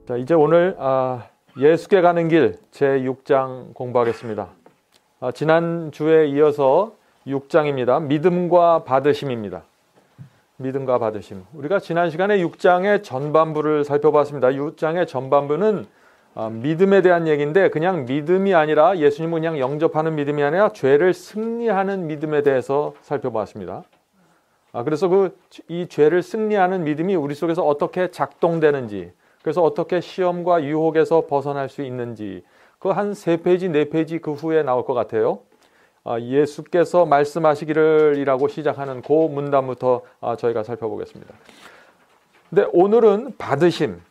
자, 이제 오늘 예수께 가는 길 제6장 공부하겠습니다. 지난 주에 이어서 6장입니다. 믿음과 받으심입니다. 믿음과 받으심. 우리가 지난 시간에 6장의 전반부를 살펴봤습니다. 6장의 전반부는 믿음에 대한 얘기인데 그냥 믿음이 아니라 예수님을 그냥 영접하는 믿음이 아니라 죄를 승리하는 믿음에 대해서 살펴봤습니다. 그래서 이 죄를 승리하는 믿음이 우리 속에서 어떻게 작동되는지, 그래서 어떻게 시험과 유혹에서 벗어날 수 있는지, 그 한 3페이지, 4페이지 그 후에 나올 것 같아요. 예수께서 말씀하시기를 이라고 시작하는 그 문단부터 저희가 살펴보겠습니다. 근데 오늘은 받으심,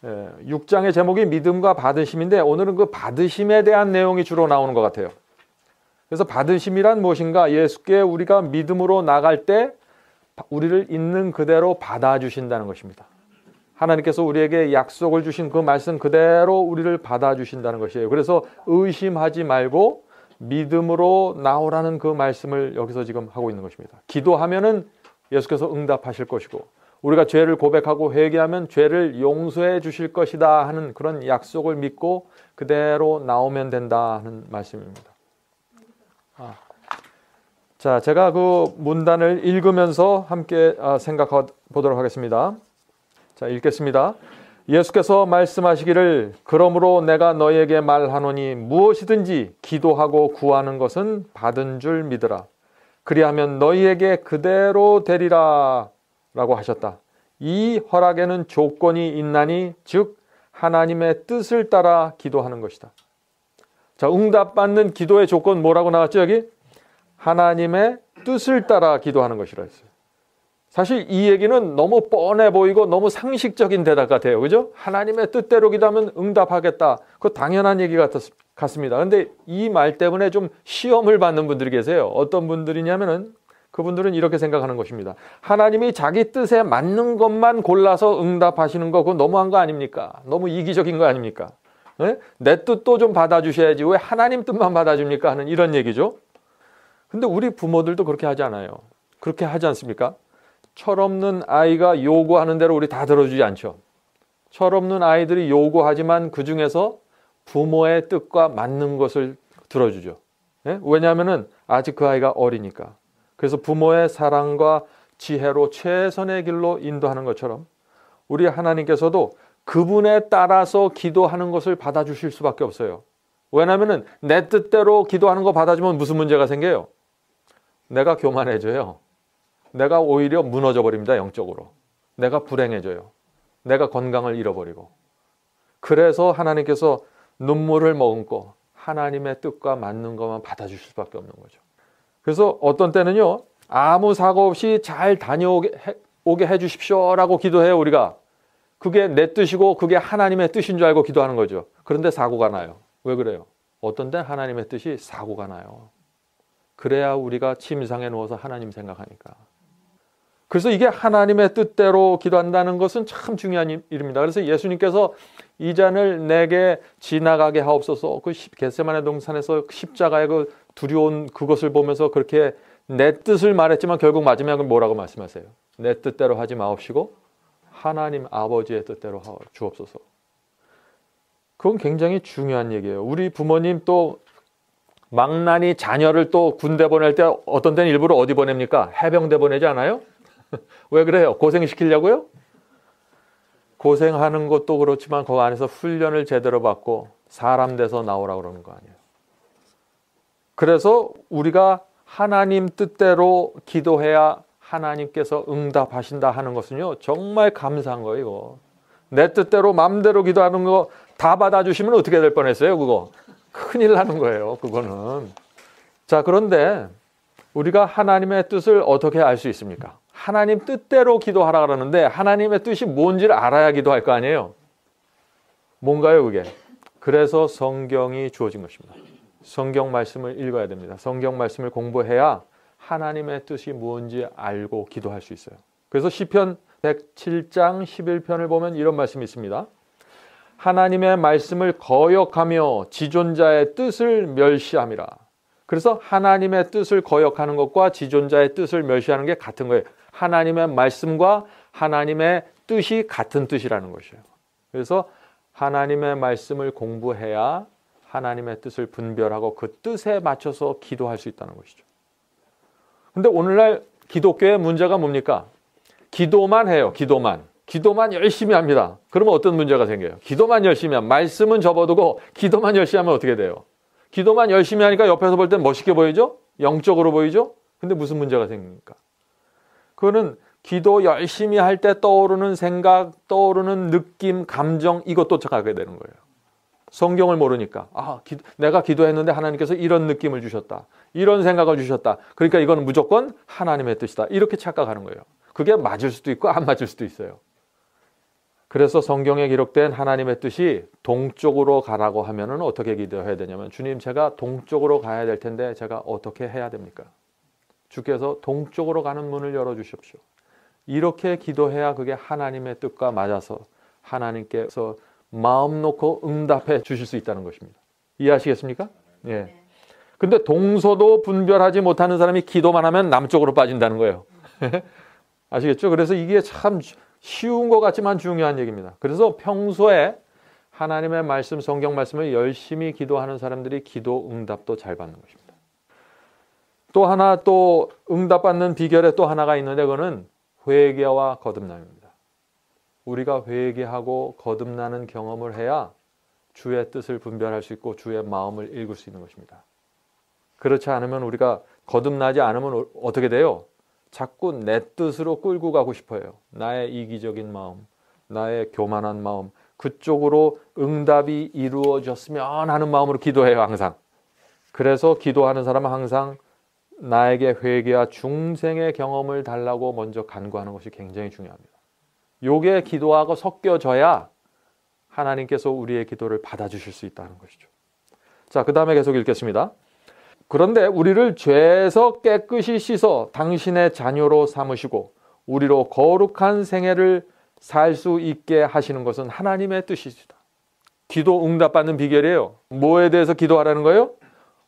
6장의 제목이 믿음과 받으심인데 오늘은 그 받으심에 대한 내용이 주로 나오는 것 같아요. 그래서 받으심이란 무엇인가? 예수께 우리가 믿음으로 나갈 때 우리를 있는 그대로 받아주신다는 것입니다. 하나님께서 우리에게 약속을 주신 그 말씀 그대로 우리를 받아주신다는 것이에요. 그래서 의심하지 말고 믿음으로 나오라는 그 말씀을 여기서 지금 하고 있는 것입니다. 기도하면은 예수께서 응답하실 것이고 우리가 죄를 고백하고 회개하면 죄를 용서해 주실 것이다 하는 그런 약속을 믿고 그대로 나오면 된다 하는 말씀입니다. 자, 제가 그 문단을 읽으면서 함께 생각해 보도록 하겠습니다. 자, 읽겠습니다. 예수께서 말씀하시기를 그러므로 내가 너희에게 말하노니 무엇이든지 기도하고 구하는 것은 받은 줄 믿으라. 그리하면 너희에게 그대로 되리라 라고 하셨다. 이 허락에는 조건이 있나니 즉 하나님의 뜻을 따라 기도하는 것이다. 자, 응답받는 기도의 조건 뭐라고 나왔죠 여기? 하나님의 뜻을 따라 기도하는 것이라 했어요. 사실 이 얘기는 너무 뻔해 보이고 너무 상식적인 대답 같아요. 그죠? 하나님의 뜻대로 기도하면 응답하겠다. 그거 당연한 얘기 같습니다. 그런데 이 말 때문에 좀 시험을 받는 분들이 계세요. 어떤 분들이냐면은 그분들은 이렇게 생각하는 것입니다. 하나님이 자기 뜻에 맞는 것만 골라서 응답하시는 거 그거 너무한 거 아닙니까? 너무 이기적인 거 아닙니까? 네? 내 뜻도 좀 받아주셔야지 왜 하나님 뜻만 받아줍니까? 하는 이런 얘기죠. 근데 우리 부모들도 그렇게 하지 않아요. 그렇게 하지 않습니까? 철없는 아이가 요구하는 대로 우리 다 들어주지 않죠. 철없는 아이들이 요구하지만 그 중에서 부모의 뜻과 맞는 것을 들어주죠. 네? 왜냐하면 아직 그 아이가 어리니까. 그래서 부모의 사랑과 지혜로 최선의 길로 인도하는 것처럼 우리 하나님께서도 그분에 따라서 기도하는 것을 받아주실 수밖에 없어요. 왜냐하면 내 뜻대로 기도하는 거 받아주면 무슨 문제가 생겨요? 내가 교만해져요. 내가 오히려 무너져 버립니다. 영적으로. 내가 불행해져요. 내가 건강을 잃어버리고. 그래서 하나님께서 눈물을 머금고 하나님의 뜻과 맞는 것만 받아주실 수밖에 없는 거죠. 그래서 어떤 때는요. 아무 사고 없이 잘 다녀오게 해주십시오라고 기도해요. 우리가. 그게 내 뜻이고 그게 하나님의 뜻인 줄 알고 기도하는 거죠. 그런데 사고가 나요. 왜 그래요? 어떤 때는 하나님의 뜻이 사고가 나요. 그래야 우리가 침상에 누워서 하나님 생각하니까. 그래서 이게 하나님의 뜻대로 기도한다는 것은 참 중요한 일입니다. 그래서 예수님께서 이 잔을 내게 지나가게 하옵소서 그 겟세마네 동산에서 십자가의 그 두려운 그것을 보면서 그렇게 내 뜻을 말했지만 결국 마지막은 뭐라고 말씀하세요? 내 뜻대로 하지 마옵시고 하나님 아버지의 뜻대로 주옵소서. 그건 굉장히 중요한 얘기예요. 우리 부모님 또 망나니 자녀를 또 군대 보낼 때 어떤 때는 일부러 어디 보냅니까? 해병대 보내지 않아요? 왜 그래요? 고생시키려고요? 고생하는 것도 그렇지만 그 안에서 훈련을 제대로 받고 사람 돼서 나오라고 그러는 거 아니에요. 그래서 우리가 하나님 뜻대로 기도해야 하나님께서 응답하신다 하는 것은요 정말 감사한 거예요. 이거. 내 뜻대로 마음대로 기도하는 거 다 받아주시면 어떻게 될 뻔했어요 그거. 큰일 나는 거예요 그거는. 자, 그런데 우리가 하나님의 뜻을 어떻게 알 수 있습니까? 하나님 뜻대로 기도하라 그러는데 하나님의 뜻이 뭔지를 알아야 기도할 거 아니에요. 뭔가요 그게? 그래서 성경이 주어진 것입니다. 성경 말씀을 읽어야 됩니다. 성경 말씀을 공부해야 하나님의 뜻이 뭔지 알고 기도할 수 있어요. 그래서 시편 107장 11편을 보면 이런 말씀이 있습니다. 하나님의 말씀을 거역하며 지존자의 뜻을 멸시함이라. 그래서 하나님의 뜻을 거역하는 것과 지존자의 뜻을 멸시하는 게 같은 거예요. 하나님의 말씀과 하나님의 뜻이 같은 뜻이라는 것이에요. 그래서 하나님의 말씀을 공부해야 하나님의 뜻을 분별하고 그 뜻에 맞춰서 기도할 수 있다는 것이죠. 근데 오늘날 기독교의 문제가 뭡니까? 기도만 해요. 기도만 열심히 합니다. 그러면 어떤 문제가 생겨요? 기도만 열심히 하면, 말씀은 접어두고 기도만 열심히 하면 어떻게 돼요? 기도만 열심히 하니까 옆에서 볼 땐 멋있게 보이죠? 영적으로 보이죠? 근데 무슨 문제가 생깁니까? 그거는 기도 열심히 할 때 떠오르는 생각, 떠오르는 느낌, 감정, 이것 쫓아가게 되는 거예요. 성경을 모르니까 내가 기도했는데 하나님께서 이런 느낌을 주셨다. 이런 생각을 주셨다. 그러니까 이거는 무조건 하나님의 뜻이다. 이렇게 착각하는 거예요. 그게 맞을 수도 있고 안 맞을 수도 있어요. 그래서 성경에 기록된 하나님의 뜻이 동쪽으로 가라고 하면은 어떻게 기도해야 되냐면, 주님, 제가 동쪽으로 가야 될 텐데 제가 어떻게 해야 됩니까? 주께서 동쪽으로 가는 문을 열어주십시오. 이렇게 기도해야 그게 하나님의 뜻과 맞아서 하나님께서 마음 놓고 응답해 주실 수 있다는 것입니다. 이해하시겠습니까? 예. 근데 동서도 분별하지 못하는 사람이 기도만 하면 남쪽으로 빠진다는 거예요. 아시겠죠? 그래서 이게 참 쉬운 것 같지만 중요한 얘기입니다. 그래서 평소에 하나님의 말씀, 성경 말씀을 열심히 기도하는 사람들이 기도 응답도 잘 받는 것입니다. 또 하나, 또 응답받는 비결에 또 하나가 있는데, 그거는 회개와 거듭남입니다. 우리가 회개하고 거듭나는 경험을 해야 주의 뜻을 분별할 수 있고 주의 마음을 읽을 수 있는 것입니다. 그렇지 않으면, 우리가 거듭나지 않으면 어떻게 돼요? 자꾸 내 뜻으로 끌고 가고 싶어요. 나의 이기적인 마음, 나의 교만한 마음, 그쪽으로 응답이 이루어졌으면 하는 마음으로 기도해요, 항상. 그래서 기도하는 사람은 항상 나에게 회개와 중생의 경험을 달라고 먼저 간구하는 것이 굉장히 중요합니다. 요게 기도하고 섞여져야 하나님께서 우리의 기도를 받아주실 수 있다는 것이죠. 자, 그 다음에 계속 읽겠습니다. 그런데 우리를 죄에서 깨끗이 씻어 당신의 자녀로 삼으시고 우리로 거룩한 생애를 살 수 있게 하시는 것은 하나님의 뜻이시다. 기도 응답받는 비결이에요. 뭐에 대해서 기도하라는 거예요?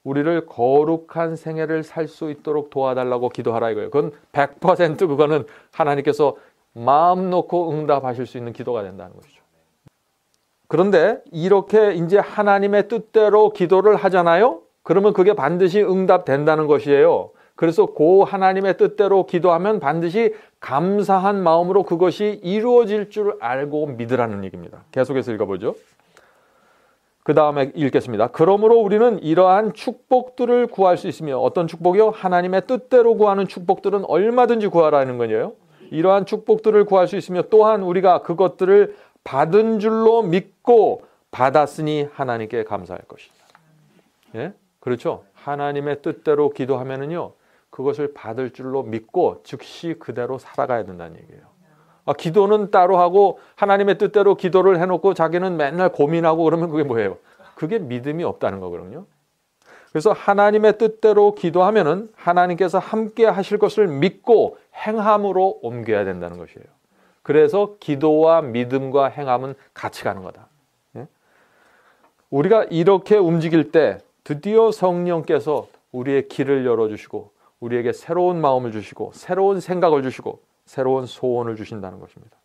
우리를 거룩한 생애를 살 수 있도록 도와달라고 기도하라 이거예요. 그건 100% 그거는 하나님께서 마음 놓고 응답하실 수 있는 기도가 된다는 것이죠. 그런데 이렇게 이제 하나님의 뜻대로 기도를 하잖아요. 그러면 그게 반드시 응답된다는 것이에요. 그래서 그 하나님의 뜻대로 기도하면 반드시 감사한 마음으로 그것이 이루어질 줄 알고 믿으라는 얘기입니다. 계속해서 읽어보죠. 그 다음에 읽겠습니다. 그러므로 우리는 이러한 축복들을 구할 수 있으며, 어떤 축복이요? 하나님의 뜻대로 구하는 축복들은 얼마든지 구하라는 거예요. 이러한 축복들을 구할 수 있으며 또한 우리가 그것들을 받은 줄로 믿고 받았으니 하나님께 감사할 것이다. 예? 그렇죠? 하나님의 뜻대로 기도하면은요, 그것을 받을 줄로 믿고 즉시 그대로 살아가야 된다는 얘기예요. 기도는 따로 하고 하나님의 뜻대로 기도를 해놓고 자기는 맨날 고민하고 그러면 그게 뭐예요? 그게 믿음이 없다는 거거든요. 그래서 하나님의 뜻대로 기도하면은 하나님께서 함께 하실 것을 믿고 행함으로 옮겨야 된다는 것이에요. 그래서 기도와 믿음과 행함은 같이 가는 거다. 예? 우리가 이렇게 움직일 때 드디어 성령께서 우리의 길을 열어주시고 우리에게 새로운 마음을 주시고 새로운 생각을 주시고 새로운 소원을 주신다는 것입니다.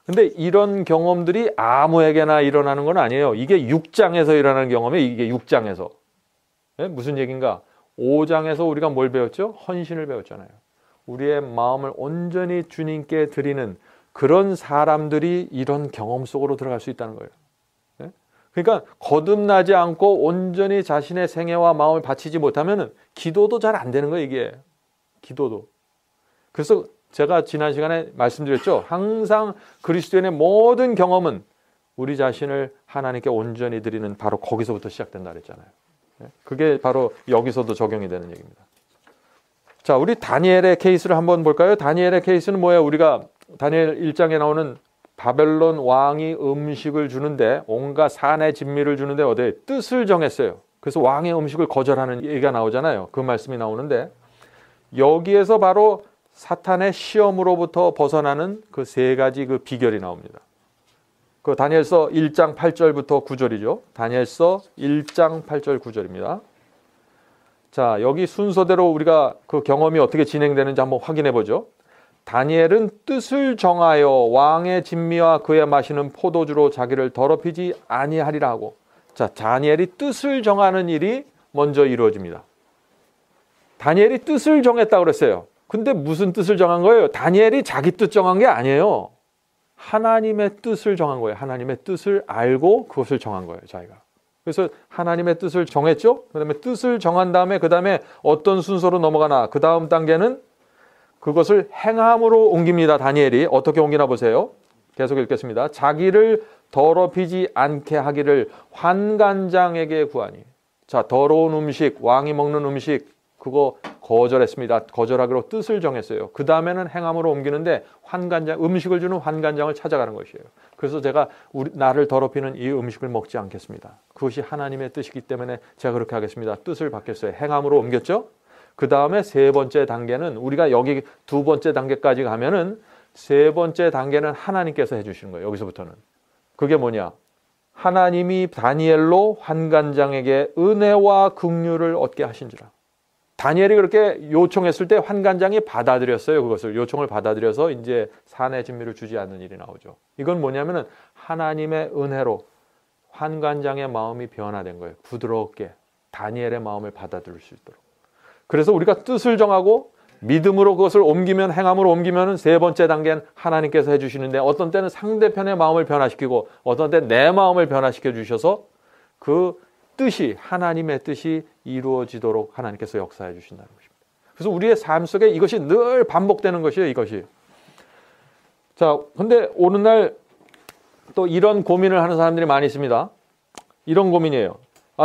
근데 이런 경험들이 아무에게나 일어나는 건 아니에요. 이게 6장에서 일어나는 경험이에요. 이게 6장에서. 네? 무슨 얘기인가? 5장에서 우리가 뭘 배웠죠? 헌신을 배웠잖아요. 우리의 마음을 온전히 주님께 드리는 그런 사람들이 이런 경험 속으로 들어갈 수 있다는 거예요. 네? 그러니까 거듭나지 않고 온전히 자신의 생애와 마음을 바치지 못하면 기도도 잘 안 되는 거예요. 이게 기도도. 그래서 제가 지난 시간에 말씀드렸죠. 항상 그리스도인의 모든 경험은 우리 자신을 하나님께 온전히 드리는 바로 거기서부터 시작된다 그랬잖아요. 그게 바로 여기서도 적용이 되는 얘기입니다. 자, 우리 다니엘의 케이스를 한번 볼까요? 다니엘의 케이스는 뭐예요? 우리가 다니엘 1장에 나오는 바벨론 왕이 음식을 주는데 온갖 산의 진미를 주는데 어디에 뜻을 정했어요. 그래서 왕의 음식을 거절하는 얘기가 나오잖아요. 그 말씀이 나오는데 여기에서 바로 사탄의 시험으로부터 벗어나는 그 세 가지 그 비결이 나옵니다. 그 다니엘서 1장 8절부터 9절이죠. 다니엘서 1장 8절 9절입니다. 자, 여기 순서대로 우리가 그 경험이 어떻게 진행되는지 한번 확인해 보죠. 다니엘은 뜻을 정하여 왕의 진미와 그의 마시는 포도주로 자기를 더럽히지 아니하리라 하고. 자, 다니엘이 뜻을 정하는 일이 먼저 이루어집니다. 다니엘이 뜻을 정했다고 그랬어요. 근데 무슨 뜻을 정한 거예요? 다니엘이 자기 뜻 정한 게 아니에요. 하나님의 뜻을 정한 거예요. 하나님의 뜻을 알고 그것을 정한 거예요, 자기가. 그래서 하나님의 뜻을 정했죠. 그 다음에 뜻을 정한 다음에 그 다음에 어떤 순서로 넘어가나. 그 다음 단계는 그것을 행함으로 옮깁니다. 다니엘이 어떻게 옮기나 보세요. 계속 읽겠습니다. 자기를 더럽히지 않게 하기를 환관장에게 구하니. 자, 더러운 음식, 왕이 먹는 음식 그거 거절했습니다. 거절하기로 뜻을 정했어요. 그 다음에는 행함으로 옮기는데 환관장, 음식을 주는 환관장을 찾아가는 것이에요. 그래서 제가 나를 더럽히는 이 음식을 먹지 않겠습니다. 그것이 하나님의 뜻이기 때문에 제가 그렇게 하겠습니다. 뜻을 바뀌었어요. 행함으로 옮겼죠. 그 다음에 세 번째 단계는 우리가 여기 두 번째 단계까지 가면은 세 번째 단계는 하나님께서 해주시는 거예요. 여기서부터는. 그게 뭐냐? 하나님이 다니엘로 환관장에게 은혜와 긍휼을 얻게 하신지라. 다니엘이 그렇게 요청했을 때 환관장이 받아들였어요. 그것을 요청을 받아들여서 이제 산의 진미를 주지 않는 일이 나오죠. 이건 뭐냐면은 하나님의 은혜로 환관장의 마음이 변화된 거예요. 부드럽게 다니엘의 마음을 받아들일 수 있도록. 그래서 우리가 뜻을 정하고 믿음으로 그것을 옮기면 행함으로 옮기면 세 번째 단계는 하나님께서 해주시는데 어떤 때는 상대편의 마음을 변화시키고 어떤 때는 내 마음을 변화시켜 주셔서 그 뜻이 하나님의 뜻이 이루어지도록 하나님께서 역사해 주신다는 것입니다. 그래서 우리의 삶 속에 이것이 늘 반복되는 것이에요. 이것이. 자, 근데 오늘날 또 이런 고민을 하는 사람들이 많이 있습니다. 이런 고민이에요.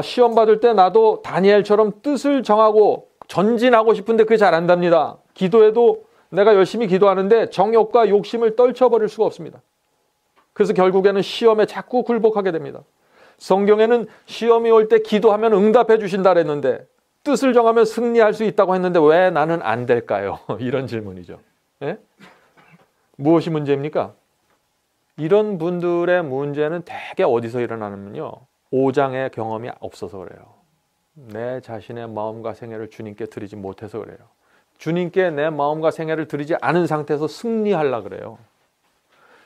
시험 받을 때 나도 다니엘처럼 뜻을 정하고 전진하고 싶은데 그게 잘 안 됩니다. 기도해도 내가 열심히 기도하는데 정욕과 욕심을 떨쳐버릴 수가 없습니다. 그래서 결국에는 시험에 자꾸 굴복하게 됩니다. 성경에는 시험이 올 때 기도하면 응답해 주신다 그랬는데 뜻을 정하면 승리할 수 있다고 했는데 왜 나는 안 될까요? 이런 질문이죠. 예? 무엇이 문제입니까? 이런 분들의 문제는 대개 어디서 일어나냐면요. 5장의 경험이 없어서 그래요. 내 자신의 마음과 생애를 주님께 드리지 못해서 그래요. 주님께 내 마음과 생애를 드리지 않은 상태에서 승리하려고 그래요.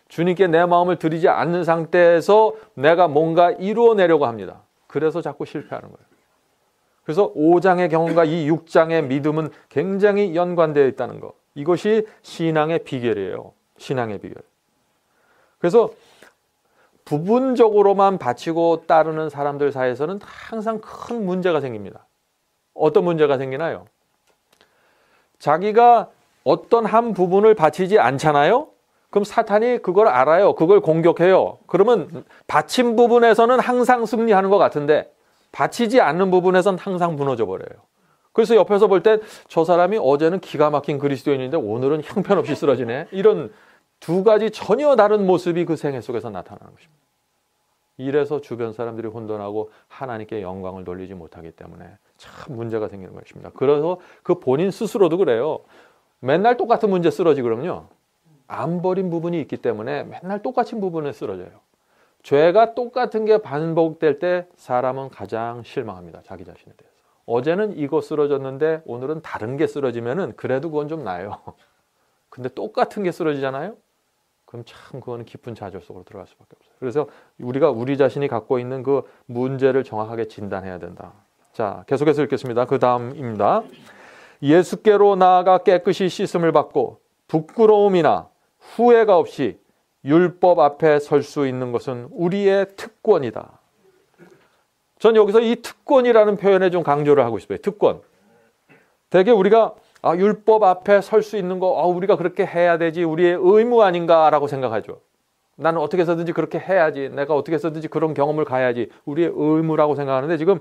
주님께 내 마음을 드리지 않는 상태에서 내가 뭔가 이루어내려고 합니다. 그래서 자꾸 실패하는 거예요. 그래서 5장의 경험과 이 6장의 믿음은 굉장히 연관되어 있다는 것. 이것이 신앙의 비결이에요. 신앙의 비결. 그래서 부분적으로만 바치고 따르는 사람들 사이에서는 항상 큰 문제가 생깁니다. 어떤 문제가 생기나요? 자기가 어떤 한 부분을 바치지 않잖아요? 그럼 사탄이 그걸 알아요. 그걸 공격해요. 그러면 바친 부분에서는 항상 승리하는 것 같은데 바치지 않는 부분에서는 항상 무너져 버려요. 그래서 옆에서 볼 때 저 사람이 어제는 기가 막힌 그리스도인인데 오늘은 형편없이 쓰러지네. 이런 두 가지 전혀 다른 모습이 그 생애 속에서 나타나는 것입니다. 이래서 주변 사람들이 혼돈하고 하나님께 영광을 돌리지 못하기 때문에 참 문제가 생기는 것입니다. 그래서 그 본인 스스로도 그래요. 맨날 똑같은 문제 쓰러지 그럼요. 안 버린 부분이 있기 때문에 맨날 똑같은 부분에 쓰러져요. 죄가 똑같은 게 반복될 때 사람은 가장 실망합니다. 자기 자신에 대해서. 어제는 이거 쓰러졌는데 오늘은 다른 게 쓰러지면은 그래도 그건 좀 나아요. 근데 똑같은 게 쓰러지잖아요. 그럼 참 그거는 깊은 좌절 속으로 들어갈 수밖에 없어요. 그래서 우리가 우리 자신이 갖고 있는 그 문제를 정확하게 진단해야 된다. 자, 계속해서 읽겠습니다. 그 다음입니다. 예수께로 나아가 깨끗이 씻음을 받고 부끄러움이나 후회가 없이 율법 앞에 설 수 있는 것은 우리의 특권이다. 전 여기서 이 특권이라는 표현에 좀 강조를 하고 싶어요. 특권. 되게 우리가 율법 앞에 설 수 있는 거 우리가 그렇게 해야 되지 우리의 의무 아닌가라고 생각하죠. 나는 어떻게 해서든지 그렇게 해야지. 내가 어떻게 해서든지 그런 경험을 가야지. 우리의 의무라고 생각하는데 지금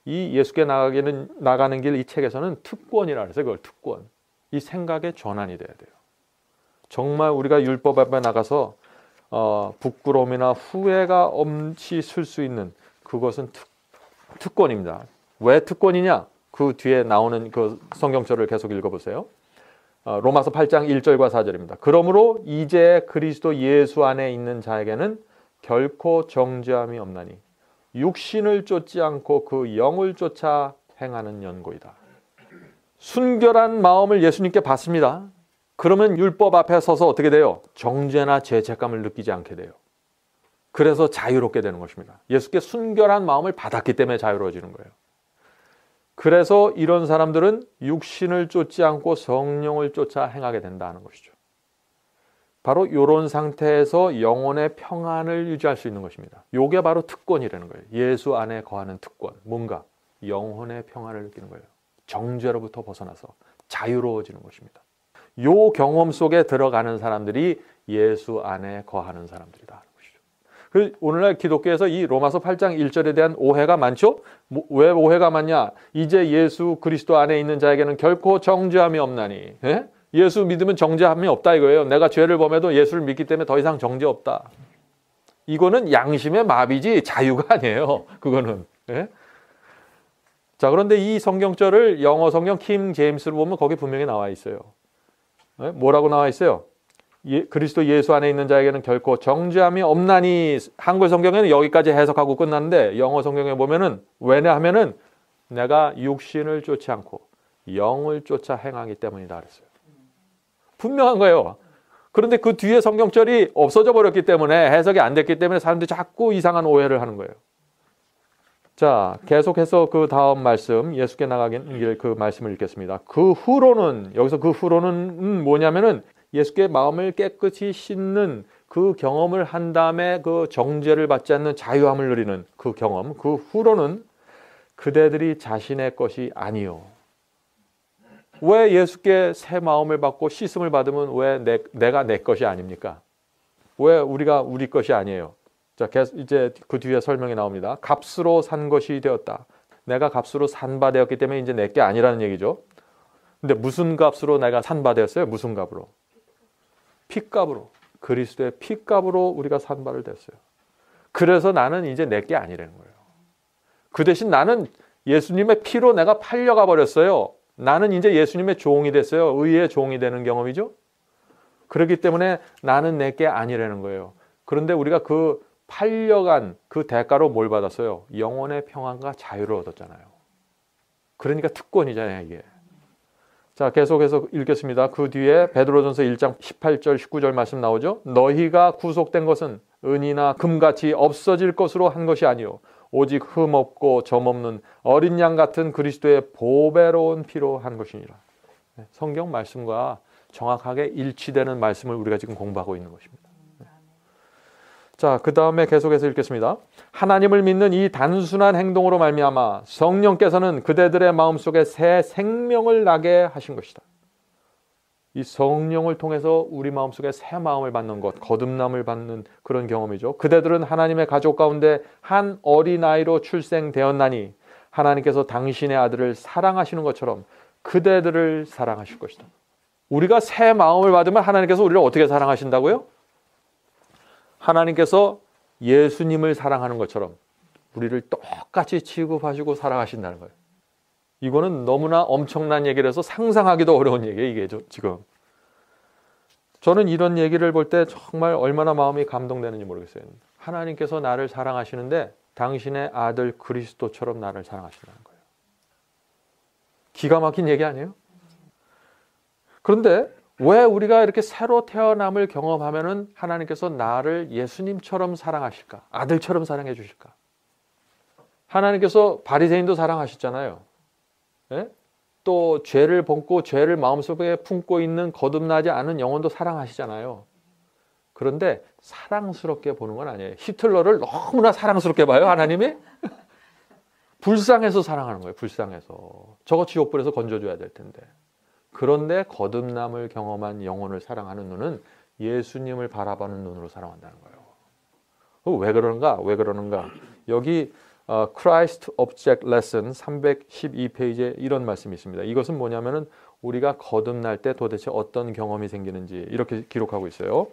이 예수께 나가는 길 이 책에서는 특권이라 그래서 그걸 특권. 이 생각의 전환이 돼야 돼요. 정말 우리가 율법 앞에 나가서 부끄러움이나 후회가 없이 쓸 수 있는 그것은 특권입니다. 왜 특권이냐? 그 뒤에 나오는 그 성경절을 계속 읽어보세요. 로마서 8장 1절과 4절입니다. 그러므로 이제 그리스도 예수 안에 있는 자에게는 결코 정죄함이 없나니 육신을 쫓지 않고 그 영을 쫓아 행하는 연고이다. 순결한 마음을 예수님께 받습니다. 그러면 율법 앞에 서서 어떻게 돼요? 정죄나 죄책감을 느끼지 않게 돼요. 그래서 자유롭게 되는 것입니다. 예수께 순결한 마음을 받았기 때문에 자유로워지는 거예요. 그래서 이런 사람들은 육신을 쫓지 않고 성령을 쫓아 행하게 된다는 것이죠. 바로 이런 상태에서 영혼의 평안을 유지할 수 있는 것입니다. 이게 바로 특권이라는 거예요. 예수 안에 거하는 특권. 뭔가 영혼의 평안을 느끼는 거예요. 정죄로부터 벗어나서 자유로워지는 것입니다. 이 경험 속에 들어가는 사람들이 예수 안에 거하는 사람들이다. 오늘날 기독교에서 이 로마서 8장 1절에 대한 오해가 많죠? 왜 오해가 많냐? 이제 예수 그리스도 안에 있는 자에게는 결코 정죄함이 없나니. 예? 예수 믿으면 정죄함이 없다 이거예요. 내가 죄를 범해도 예수를 믿기 때문에 더 이상 정죄 없다. 이거는 양심의 마비지 자유가 아니에요. 그거는. 예? 자, 그런데 이 성경절을 영어 성경 킹 제임스로 보면 거기 분명히 나와 있어요. 예? 뭐라고 나와 있어요? 그리스도 예수 안에 있는 자에게는 결코 정죄함이 없나니. 한글 성경에는 여기까지 해석하고 끝났는데 영어 성경에 보면은 왜냐하면은 내가 육신을 쫓지 않고 영을 쫓아 행하기 때문이다 그랬어요. 분명한 거예요. 그런데 그 뒤에 성경절이 없어져 버렸기 때문에 해석이 안 됐기 때문에 사람들이 자꾸 이상한 오해를 하는 거예요. 자, 계속해서 그 다음 말씀 예수께 나가긴 길 그 말씀을 읽겠습니다. 그 후로는, 여기서 그 후로는 뭐냐면은 예수께 마음을 깨끗이 씻는 그 경험을 한 다음에 그 정죄를 받지 않는 자유함을 누리는 그 경험, 그 후로는 그대들이 자신의 것이 아니요. 왜 예수께 새 마음을 받고 씻음을 받으면 왜 내가 내 것이 아닙니까? 왜 우리가 우리 것이 아니에요? 자, 이제 그 뒤에 설명이 나옵니다. 값으로 산 것이 되었다. 내가 값으로 산 바 되었기 때문에 이제 내 게 아니라는 얘기죠. 근데 무슨 값으로 내가 산 바 되었어요? 무슨 값으로? 피값으로. 그리스도의 피값으로 우리가 산 바를 됐어요. 그래서 나는 이제 내 게 아니라는 거예요. 그 대신 나는 예수님의 피로 내가 팔려가 버렸어요. 나는 이제 예수님의 종이 됐어요. 의의 종이 되는 경험이죠. 그렇기 때문에 나는 내 게 아니라는 거예요. 그런데 우리가 그 팔려간 그 대가로 뭘 받았어요? 영혼의 평안과 자유를 얻었잖아요. 그러니까 특권이잖아요, 이게. 자, 계속해서 읽겠습니다. 그 뒤에 베드로전서 1장 18절 19절 말씀 나오죠. 너희가 구속된 것은 은이나 금같이 없어질 것으로 한 것이 아니요 오직 흠없고 점없는 어린 양 같은 그리스도의 보배로운 피로 한 것이니라. 성경 말씀과 정확하게 일치되는 말씀을 우리가 지금 공부하고 있는 것입니다. 자, 그 다음에 계속해서 읽겠습니다. 하나님을 믿는 이 단순한 행동으로 말미암아 성령께서는 그대들의 마음속에 새 생명을 나게 하신 것이다. 이 성령을 통해서 우리 마음속에 새 마음을 받는 것, 거듭남을 받는 그런 경험이죠. 그대들은 하나님의 가족 가운데 한 어린아이로 출생되었나니 하나님께서 당신의 아들을 사랑하시는 것처럼 그대들을 사랑하실 것이다. 우리가 새 마음을 받으면 하나님께서 우리를 어떻게 사랑하신다고요? 하나님께서 예수님을 사랑하는 것처럼 우리를 똑같이 취급하시고 사랑하신다는 거예요. 이거는 너무나 엄청난 얘기를 해서 상상하기도 어려운 얘기예요, 이게 지금. 저는 이런 얘기를 볼 때 정말 얼마나 마음이 감동되는지 모르겠어요. 하나님께서 나를 사랑하시는데 당신의 아들 그리스도처럼 나를 사랑하신다는 거예요. 기가 막힌 얘기 아니에요? 그런데 왜 우리가 이렇게 새로 태어남을 경험하면은 하나님께서 나를 예수님처럼 사랑하실까? 아들처럼 사랑해 주실까? 하나님께서 바리새인도 사랑하셨잖아요. 예? 또 죄를 범고 죄를 마음속에 품고 있는 거듭나지 않은 영혼도 사랑하시잖아요. 그런데 사랑스럽게 보는 건 아니에요. 히틀러를 너무나 사랑스럽게 봐요, 하나님이? 불쌍해서 사랑하는 거예요, 불쌍해서. 저거 지옥불에서 건져줘야 될 텐데. 그런데 거듭남을 경험한 영혼을 사랑하는 눈은 예수님을 바라보는 눈으로 사랑한다는 거예요. 왜 그러는가? 왜 그러는가? 여기 Christ Object Lesson 312페이지에 이런 말씀이 있습니다. 이것은 뭐냐면은 우리가 거듭날 때 도대체 어떤 경험이 생기는지 이렇게 기록하고 있어요.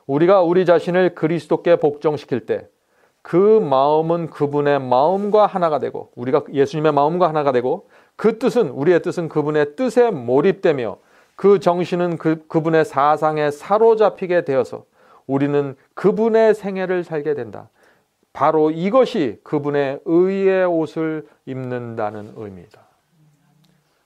우리가 우리 자신을 그리스도께 복종시킬 때 그 마음은 그분의 마음과 하나가 되고 우리가 예수님의 마음과 하나가 되고 그 뜻은 우리의 뜻은 그분의 뜻에 몰입되며 그 정신은 그분의 사상에 사로잡히게 되어서 우리는 그분의 생애를 살게 된다. 바로 이것이 그분의 의의 옷을 입는다는 의미이다.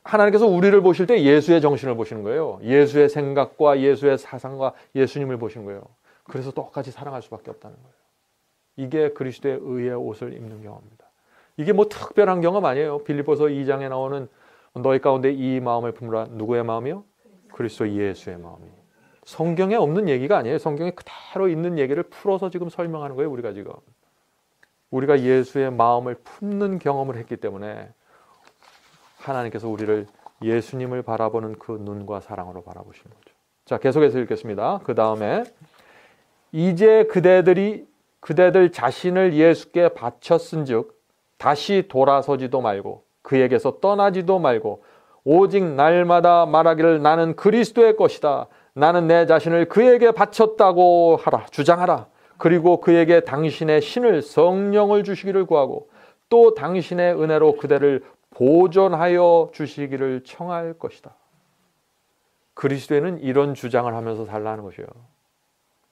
하나님께서 우리를 보실 때 예수의 정신을 보시는 거예요. 예수의 생각과 예수의 사상과 예수님을 보시는 거예요. 그래서 똑같이 사랑할 수밖에 없다는 거예요. 이게 그리스도의 의의 옷을 입는 경험입니다. 이게 뭐 특별한 경험 아니에요. 빌립보서 2장에 나오는 너희 가운데 이 마음을 품으라. 누구의 마음이요? 그리스도 예수의 마음이. 성경에 없는 얘기가 아니에요. 성경에 그대로 있는 얘기를 풀어서 지금 설명하는 거예요. 우리가 지금. 우리가 예수의 마음을 품는 경험을 했기 때문에 하나님께서 우리를 예수님을 바라보는 그 눈과 사랑으로 바라보시는 거죠. 자, 계속해서 읽겠습니다. 그 다음에 이제 그대들 자신을 예수께 바쳤은즉 다시 돌아서지도 말고 그에게서 떠나지도 말고 오직 날마다 말하기를 나는 그리스도의 것이다. 나는 내 자신을 그에게 바쳤다고 하라. 주장하라. 그리고 그에게 당신의 신을 성령을 주시기를 구하고 또 당신의 은혜로 그대를 보존하여 주시기를 청할 것이다. 그리스도에는 이런 주장을 하면서 살라는 것이에요.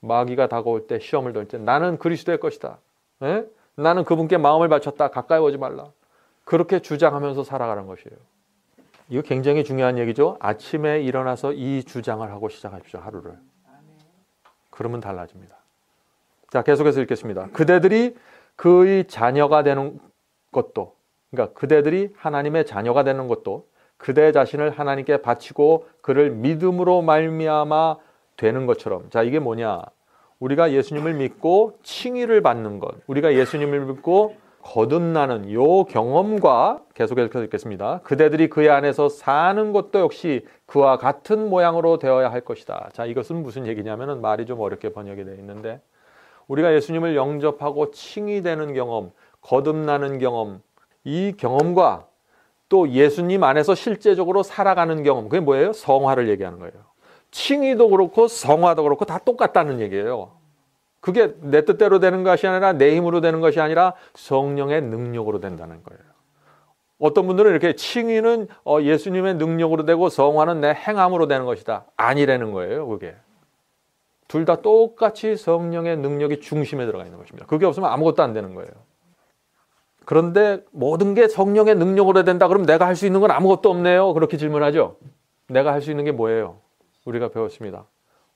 마귀가 다가올 때, 시험을 돌 때 나는 그리스도의 것이다. 에? 나는 그분께 마음을 바쳤다. 가까이 오지 말라. 그렇게 주장하면서 살아가는 것이에요. 이거 굉장히 중요한 얘기죠. 아침에 일어나서 이 주장을 하고 시작하십시오. 하루를. 그러면 달라집니다. 자, 계속해서 읽겠습니다. 그대들이 그의 자녀가 되는 것도, 그러니까 그대들이 하나님의 자녀가 되는 것도 그대 자신을 하나님께 바치고 그를 믿음으로 말미암아 되는 것처럼. 자, 이게 뭐냐? 우리가 예수님을 믿고 칭의를 받는 것, 우리가 예수님을 믿고 거듭나는 요 경험과 계속해서 읽겠습니다. 그대들이 그의 안에서 사는 것도 역시 그와 같은 모양으로 되어야 할 것이다. 자, 이것은 무슨 얘기냐면은 말이 좀 어렵게 번역이 되어 있는데 우리가 예수님을 영접하고 칭의되는 경험, 거듭나는 경험, 이 경험과 또 예수님 안에서 실제적으로 살아가는 경험, 그게 뭐예요? 성화를 얘기하는 거예요. 칭의도 그렇고 성화도 그렇고 다 똑같다는 얘기예요. 그게 내 뜻대로 되는 것이 아니라 내 힘으로 되는 것이 아니라 성령의 능력으로 된다는 거예요. 어떤 분들은 이렇게 칭의는 예수님의 능력으로 되고 성화는 내 행함으로 되는 것이다. 아니라는 거예요. 그게. 둘 다 똑같이 성령의 능력이 중심에 들어가 있는 것입니다. 그게 없으면 아무것도 안 되는 거예요. 그런데 모든 게 성령의 능력으로 된다 그러면 내가 할 수 있는 건 아무것도 없네요. 그렇게 질문하죠. 내가 할 수 있는 게 뭐예요? 우리가 배웠습니다.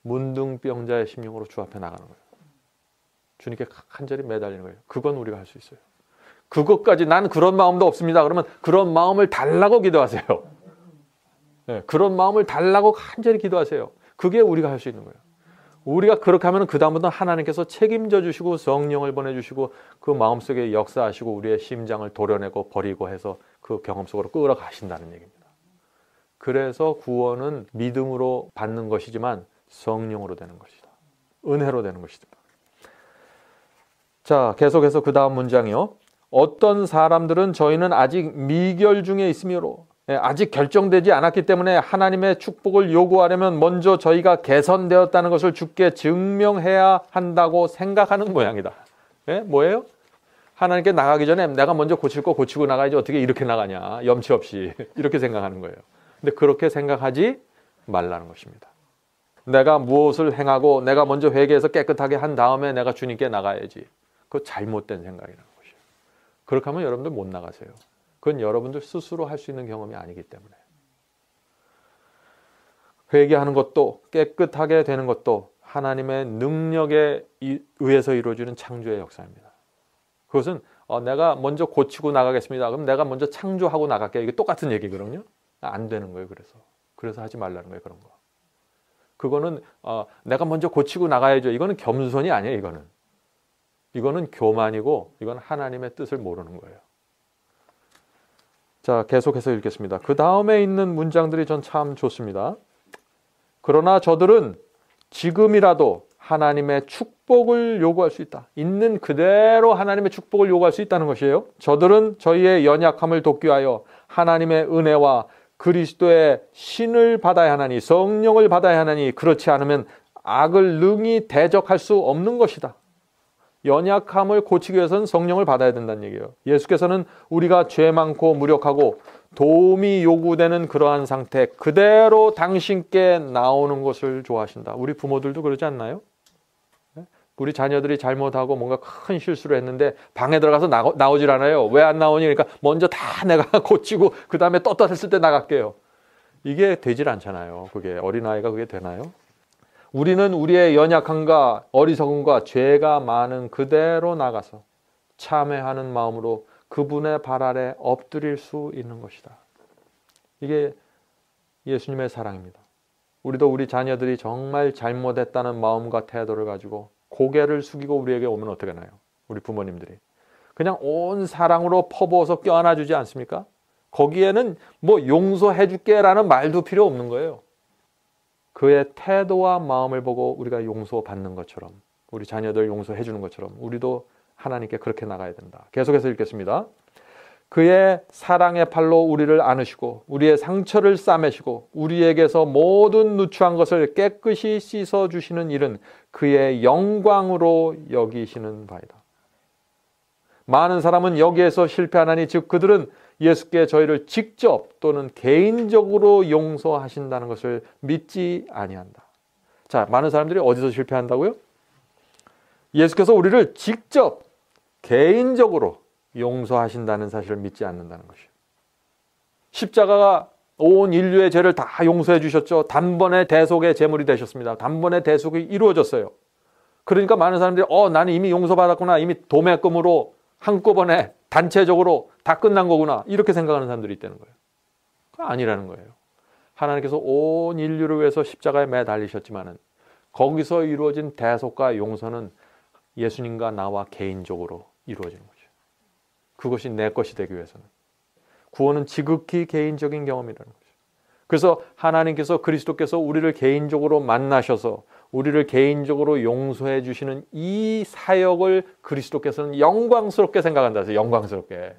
문둥병자의 심령으로 주 앞에 나가는 거예요. 주님께 간절히 매달리는 거예요. 그건 우리가 할 수 있어요. 그것까지 난 그런 마음도 없습니다. 그러면 그런 마음을 달라고 기도하세요. 네, 그런 마음을 달라고 간절히 기도하세요. 그게 우리가 할 수 있는 거예요. 우리가 그렇게 하면 그 다음부터 하나님께서 책임져 주시고 성령을 보내주시고 그 마음속에 역사하시고 우리의 심장을 도려내고 버리고 해서 그 경험 속으로 끌어가신다는 얘기입니다. 그래서 구원은 믿음으로 받는 것이지만 성령으로 되는 것이다. 은혜로 되는 것이다. 자, 계속해서 그 다음 문장이요. 어떤 사람들은 저희는 아직 미결 중에 있으므로 아직 결정되지 않았기 때문에 하나님의 축복을 요구하려면 먼저 저희가 개선되었다는 것을 주께 증명해야 한다고 생각하는 모양이다. 예? 뭐예요? 하나님께 나가기 전에 내가 먼저 고칠 거 고치고 나가야지 어떻게 이렇게 나가냐. 염치 없이. 이렇게 생각하는 거예요. 근데 그렇게 생각하지 말라는 것입니다. 내가 무엇을 행하고 내가 먼저 회개해서 깨끗하게 한 다음에 내가 주님께 나가야지. 그거 잘못된 생각이라는 것이에요. 그렇게 하면 여러분들 못 나가세요. 그건 여러분들 스스로 할 수 있는 경험이 아니기 때문에. 회개하는 것도 깨끗하게 되는 것도 하나님의 능력에 의해서 이루어지는 창조의 역사입니다. 그것은 내가 먼저 고치고 나가겠습니다. 그럼 내가 먼저 창조하고 나갈게요. 이게 똑같은 얘기거든요. 안 되는 거예요. 그래서 하지 말라는 거예요. 그런 거. 그거는 내가 먼저 고치고 나가야죠. 이거는 겸손이 아니에요. 이거는 교만이고 이건 하나님의 뜻을 모르는 거예요. 자, 계속해서 읽겠습니다. 그 다음에 있는 문장들이 전 참 좋습니다. 그러나 저들은 지금이라도 하나님의 축복을 요구할 수 있다. 있는 그대로 하나님의 축복을 요구할 수 있다는 것이에요. 저들은 저희의 연약함을 돕기 위하여 하나님의 은혜와 그리스도의 신을 받아야 하나니 성령을 받아야 하나니 그렇지 않으면 악을 능히 대적할 수 없는 것이다. 연약함을 고치기 위해서는 성령을 받아야 된다는 얘기예요. 예수께서는 우리가 죄 많고 무력하고 도움이 요구되는 그러한 상태 그대로 당신께 나오는 것을 좋아하신다. 우리 부모들도 그러지 않나요? 우리 자녀들이 잘못하고 뭔가 큰 실수를 했는데 방에 들어가서 나오질 않아요. 왜 안 나오니? 그러니까 먼저 다 내가 고치고 그 다음에 떳떳했을 때 나갈게요. 이게 되질 않잖아요. 그게 어린아이가 그게 되나요? 우리는 우리의 연약함과 어리석음과 죄가 많은 그대로 나가서 참회하는 마음으로 그분의 발 아래 엎드릴 수 있는 것이다. 이게 예수님의 사랑입니다. 우리도 우리 자녀들이 정말 잘못했다는 마음과 태도를 가지고 고개를 숙이고 우리에게 오면 어떻게 하나요? 우리 부모님들이 그냥 온 사랑으로 퍼부어서 껴안아주지 않습니까? 거기에는 뭐 용서해 줄게라는 말도 필요 없는 거예요. 그의 태도와 마음을 보고 우리가 용서받는 것처럼, 우리 자녀들 용서해 주는 것처럼 우리도 하나님께 그렇게 나가야 된다. 계속해서 읽겠습니다. 그의 사랑의 팔로 우리를 안으시고 우리의 상처를 싸매시고 우리에게서 모든 누추한 것을 깨끗이 씻어주시는 일은 그의 영광으로 여기시는 바이다. 많은 사람은 여기에서 실패하나니 즉 그들은 예수께 저희를 직접 또는 개인적으로 용서하신다는 것을 믿지 아니한다. 자, 많은 사람들이 어디서 실패한다고요? 예수께서 우리를 직접 개인적으로 용서하신다는 사실을 믿지 않는다는 것이에요. 십자가가 온 인류의 죄를 다 용서해 주셨죠. 단번에 대속의 제물이 되셨습니다. 단번에 대속이 이루어졌어요. 그러니까 많은 사람들이 나는 이미 용서받았구나. 이미 도매금으로 한꺼번에 단체적으로 다 끝난 거구나. 이렇게 생각하는 사람들이 있다는 거예요. 그거 아니라는 거예요. 하나님께서 온 인류를 위해서 십자가에 매달리셨지만은 거기서 이루어진 대속과 용서는 예수님과 나와 개인적으로 이루어지는 거죠. 그것이 내 것이 되기 위해서는. 구원은 지극히 개인적인 경험이라는 거죠. 그래서 하나님께서 그리스도께서 우리를 개인적으로 만나셔서 우리를 개인적으로 용서해 주시는 이 사역을 그리스도께서는 영광스럽게 생각한다 해서 영광스럽게.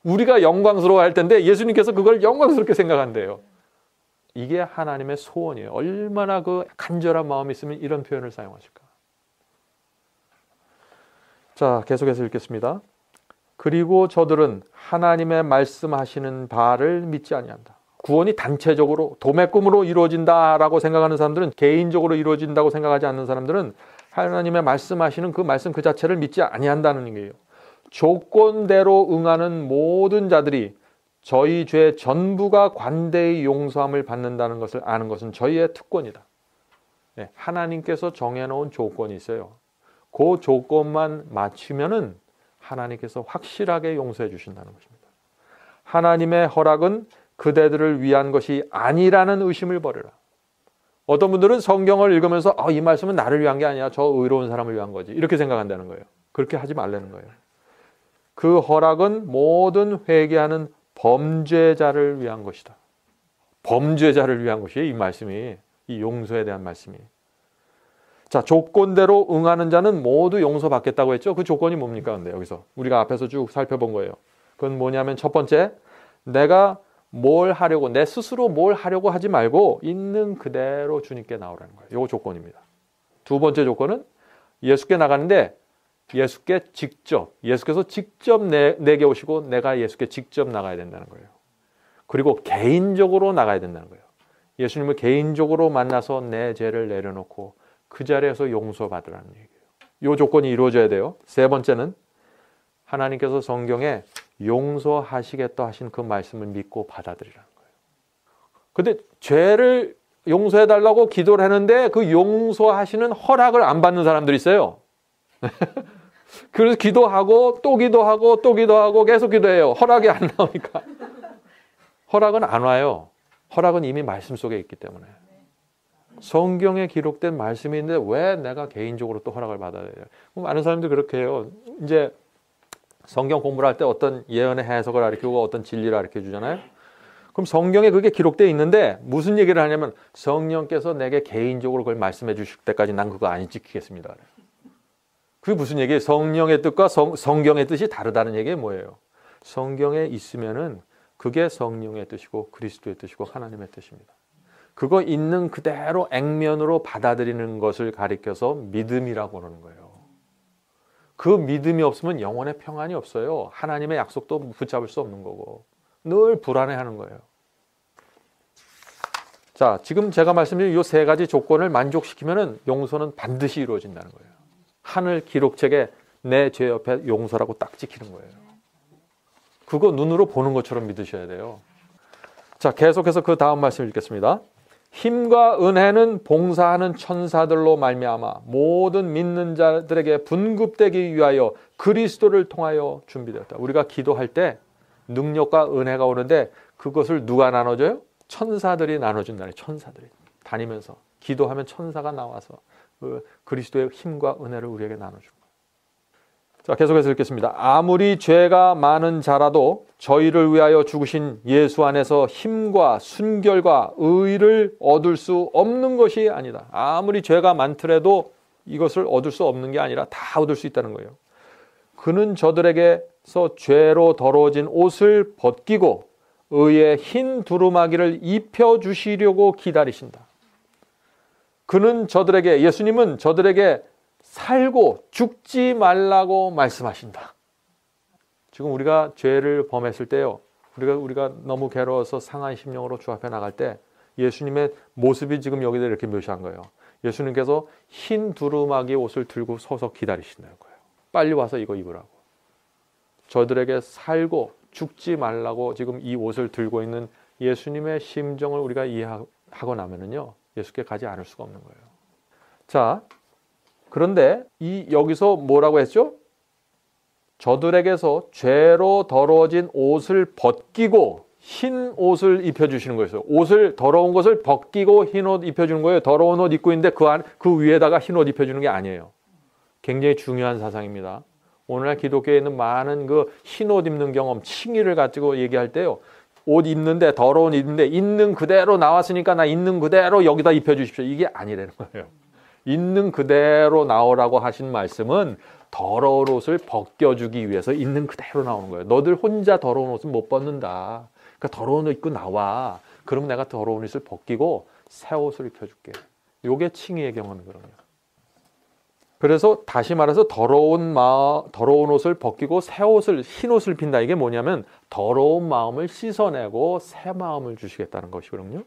우리가 영광스러워 할 텐데 예수님께서 그걸 영광스럽게 생각한대요. 이게 하나님의 소원이에요. 얼마나 그 간절한 마음이 있으면 이런 표현을 사용하실까. 자, 계속해서 읽겠습니다. 그리고 저들은 하나님의 말씀하시는 바를 믿지 아니한다. 구원이 단체적으로 도매금으로 이루어진다라고 생각하는 사람들은, 개인적으로 이루어진다고 생각하지 않는 사람들은 하나님의 말씀하시는 그 말씀 그 자체를 믿지 아니한다는 얘기예요. 조건대로 응하는 모든 자들이 저희 죄 전부가 관대히 용서함을 받는다는 것을 아는 것은 저희의 특권이다. 네, 하나님께서 정해놓은 조건이 있어요. 그 조건만 맞추면은 하나님께서 확실하게 용서해 주신다는 것입니다. 하나님의 허락은 그대들을 위한 것이 아니라는 의심을 버려라. 어떤 분들은 성경을 읽으면서 이 말씀은 나를 위한 게 아니야. 저 의로운 사람을 위한 거지. 이렇게 생각한다는 거예요. 그렇게 하지 말라는 거예요. 그 허락은 모든 회개하는 범죄자를 위한 것이다. 범죄자를 위한 것이에요. 이 말씀이. 이 용서에 대한 말씀이. 자, 조건대로 응하는 자는 모두 용서받겠다고 했죠. 그 조건이 뭡니까? 근데 여기서 우리가 앞에서 쭉 살펴본 거예요. 그건 뭐냐면 첫 번째, 내가 뭘 하려고, 내 스스로 뭘 하려고 하지 말고 있는 그대로 주님께 나오라는 거예요. 이거 조건입니다. 두 번째 조건은 예수께 나가는데 예수께서 직접 내게 오시고 내가 예수께 직접 나가야 된다는 거예요. 그리고 개인적으로 나가야 된다는 거예요. 예수님을 개인적으로 만나서 내 죄를 내려놓고 그 자리에서 용서받으라는 얘기예요. 이 조건이 이루어져야 돼요. 세 번째는 하나님께서 성경에 용서하시겠다 하신 그 말씀을 믿고 받아들이라는 거예요. 근데 죄를 용서해달라고 기도를 하는데 그 용서하시는 허락을 안 받는 사람들이 있어요. 그래서 기도하고 또 기도하고 또 기도하고 계속 기도해요. 허락이 안 나오니까. 허락은 안 와요. 허락은 이미 말씀 속에 있기 때문에. 성경에 기록된 말씀이 있는데 왜 내가 개인적으로 또 허락을 받아야 돼요? 많은 사람들이 그렇게 해요. 이제 성경 공부를 할 때 어떤 예언의 해석을 가르치고 어떤 진리를 가르쳐 주잖아요. 그럼 성경에 그게 기록되어 있는데 무슨 얘기를 하냐면 성령께서 내게 개인적으로 그걸 말씀해 주실 때까지 난 그거 안 지키겠습니다. 그게 무슨 얘기예요? 성령의 뜻과 성경의 뜻이 다르다는 얘기가 뭐예요? 성경에 있으면은 그게 성령의 뜻이고 그리스도의 뜻이고 하나님의 뜻입니다. 그거 있는 그대로 액면으로 받아들이는 것을 가리켜서 믿음이라고 그러는 거예요. 그 믿음이 없으면 영혼의 평안이 없어요. 하나님의 약속도 붙잡을 수 없는 거고 늘 불안해하는 거예요. 자, 지금 제가 말씀드린 이 세 가지 조건을 만족시키면은 용서는 반드시 이루어진다는 거예요. 하늘 기록책에 내 죄 옆에 용서라고 딱 찍히는 거예요. 그거 눈으로 보는 것처럼 믿으셔야 돼요. 자, 계속해서 그 다음 말씀 읽겠습니다. 힘과 은혜는 봉사하는 천사들로 말미암아 모든 믿는 자들에게 분급되기 위하여 그리스도를 통하여 준비되었다. 우리가 기도할 때 능력과 은혜가 오는데 그것을 누가 나눠줘요? 천사들이 나눠준다네. 천사들이 다니면서 기도하면 천사가 나와서 그 그리스도의 힘과 은혜를 우리에게 나눠준 거예요. 자, 계속해서 읽겠습니다. 아무리 죄가 많은 자라도 저희를 위하여 죽으신 예수 안에서 힘과 순결과 의를 얻을 수 없는 것이 아니다. 아무리 죄가 많더라도 이것을 얻을 수 없는 게 아니라 다 얻을 수 있다는 거예요. 그는 저들에게서 죄로 더러워진 옷을 벗기고 의의 흰 두루마기를 입혀주시려고 기다리신다. 그는 저들에게, 예수님은 저들에게 살고 죽지 말라고 말씀하신다. 지금 우리가 죄를 범했을 때요, 우리가 너무 괴로워서 상한 심령으로 주 앞에 나갈 때 예수님의 모습이 지금 여기다 이렇게 묘사한 거예요. 예수님께서 흰 두루마기 옷을 들고 서서 기다리신다는 거예요. 빨리 와서 이거 입으라고. 저들에게 살고 죽지 말라고 지금 이 옷을 들고 있는 예수님의 심정을 우리가 이해하고 나면은요, 예수께 가지 않을 수가 없는 거예요. 자, 그런데 여기서 뭐라고 했죠? 저들에게서 죄로 더러워진 옷을 벗기고 흰 옷을 입혀주시는 거였어요. 옷을, 더러운 것을 벗기고 흰 옷 입혀주는 거예요. 더러운 옷 입고 있는데 그 위에다가 흰 옷 입혀주는 게 아니에요. 굉장히 중요한 사상입니다. 오늘날 기독교에 있는 많은 그 흰 옷 입는 경험, 칭의를 가지고 얘기할 때요, 옷 입는데, 더러운 옷 입는데 있는 그대로 나왔으니까 나 있는 그대로 여기다 입혀주십시오. 이게 아니라는 거예요. 있는 그대로 나오라고 하신 말씀은 더러운 옷을 벗겨주기 위해서 있는 그대로 나오는 거예요. 너들 혼자 더러운 옷은 못 벗는다. 그러니까 더러운 옷 입고 나와. 그럼 내가 더러운 옷을 벗기고 새 옷을 입혀줄게. 이게 칭의의 경험이거든요. 그래서 다시 말해서 더러운 옷을 벗기고 새 옷을, 흰 옷을 입힌다. 이게 뭐냐면 더러운 마음을 씻어내고 새 마음을 주시겠다는 것이거든요.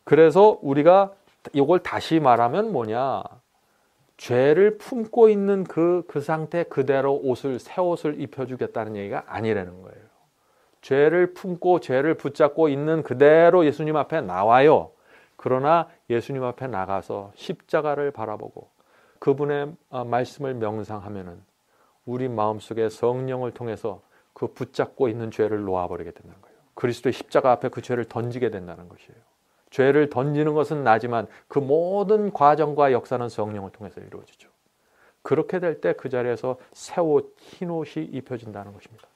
그래서 우리가 이걸 다시 말하면 뭐냐, 죄를 품고 있는 그 상태 그대로 새 옷을 입혀주겠다는 얘기가 아니라는 거예요. 죄를 품고 죄를 붙잡고 있는 그대로 예수님 앞에 나와요. 그러나 예수님 앞에 나가서 십자가를 바라보고 그분의 말씀을 명상하면은 우리 마음속에 성령을 통해서 그 붙잡고 있는 죄를 놓아버리게 된다는 거예요. 그리스도의 십자가 앞에 그 죄를 던지게 된다는 것이에요. 죄를 던지는 것은 나지만 그 모든 과정과 역사는 성령을 통해서 이루어지죠. 그렇게 될 때 그 자리에서 새 옷, 흰 옷이 입혀진다는 것입니다.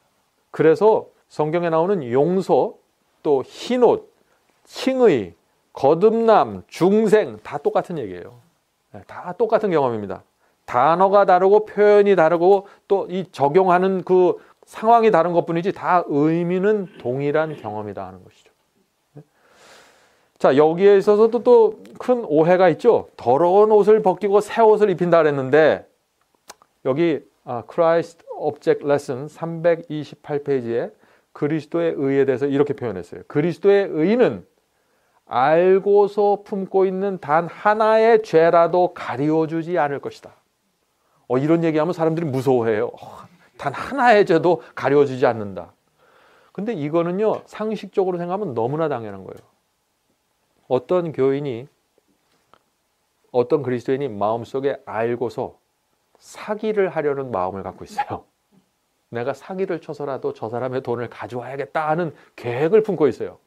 그래서 성경에 나오는 용서, 또 흰 옷, 칭의, 거듭남, 중생 다 똑같은 얘기예요. 다 똑같은 경험입니다. 단어가 다르고 표현이 다르고 또 이 적용하는 그 상황이 다른 것뿐이지 다 의미는 동일한 경험이다 하는 것이죠. 자, 여기에 있어서도 또 큰 오해가 있죠. 더러운 옷을 벗기고 새 옷을 입힌다 그랬는데 여기 Christ Object Lesson 328페이지에 그리스도의 의에 대해서 이렇게 표현했어요. 그리스도의 의는 알고서 품고 있는 단 하나의 죄라도 가리워주지 않을 것이다. 이런 얘기하면 사람들이 무서워해요. 단 하나의 죄도 가리워주지 않는다. 근데 이거는요, 상식적으로 생각하면 너무나 당연한 거예요. 어떤 교인이, 어떤 그리스도인이 마음속에 알고서 사기를 하려는 마음을 갖고 있어요. 내가 사기를 쳐서라도 저 사람의 돈을 가져와야겠다 하는 계획을 품고 있어요.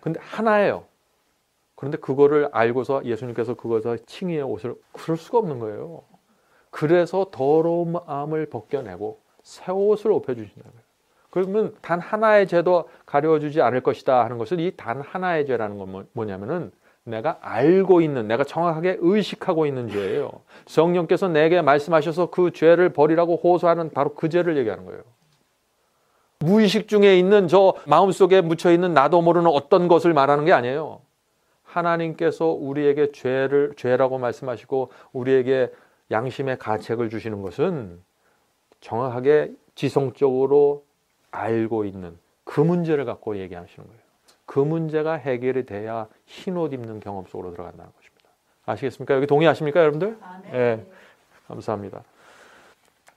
근데 하나예요. 그런데 그거를 알고서 예수님께서 그것을 칭의의 옷을, 그럴 수가 없는 거예요. 그래서 더러운 마음을 벗겨내고 새 옷을 입혀주신다는 거예요. 그러면 단 하나의 죄도 가려주지 않을 것이다 하는 것은 이 단 하나의 죄라는 건 뭐냐면은 내가 알고 있는, 내가 정확하게 의식하고 있는 죄예요. 성령께서 내게 말씀하셔서 그 죄를 버리라고 호소하는 바로 그 죄를 얘기하는 거예요. 무의식 중에 있는 저 마음속에 묻혀있는 나도 모르는 어떤 것을 말하는 게 아니에요. 하나님께서 우리에게 죄라고 말씀하시고 우리에게 양심의 가책을 주시는 것은 정확하게 지성적으로 알고 있는 그 문제를 갖고 얘기하시는 거예요. 그 문제가 해결이 돼야 흰옷 입는 경험 속으로 들어간다는 것입니다. 아시겠습니까? 여기 동의하십니까, 여러분들? 네. 예. 감사합니다.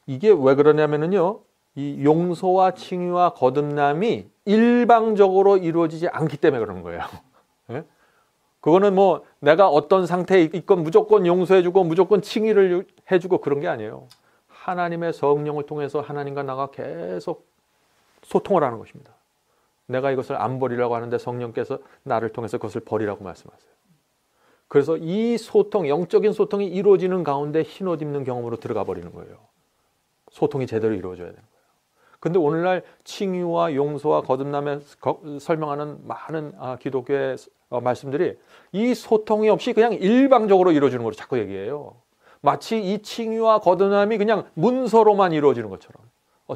이게 왜 그러냐면요, 이 용서와 칭의와 거듭남이 일방적으로 이루어지지 않기 때문에 그러는 거예요. 예? 그거는 뭐 내가 어떤 상태에 있건 무조건 용서해주고 무조건 칭의를 해주고 그런 게 아니에요. 하나님의 성령을 통해서 하나님과 나가 계속 소통을 하는 것입니다. 내가 이것을 안 버리라고 하는데 성령께서 나를 통해서 그것을 버리라고 말씀하세요. 그래서 이 소통, 영적인 소통이 이루어지는 가운데 흰옷 입는 경험으로 들어가 버리는 거예요. 소통이 제대로 이루어져야 되는 거예요. 근데 오늘날 칭의와 용서와 거듭남에 설명하는 많은 기독교의 말씀들이 이 소통이 없이 그냥 일방적으로 이루어지는 걸 자꾸 얘기해요. 마치 이 칭의와 거듭남이 그냥 문서로만 이루어지는 것처럼.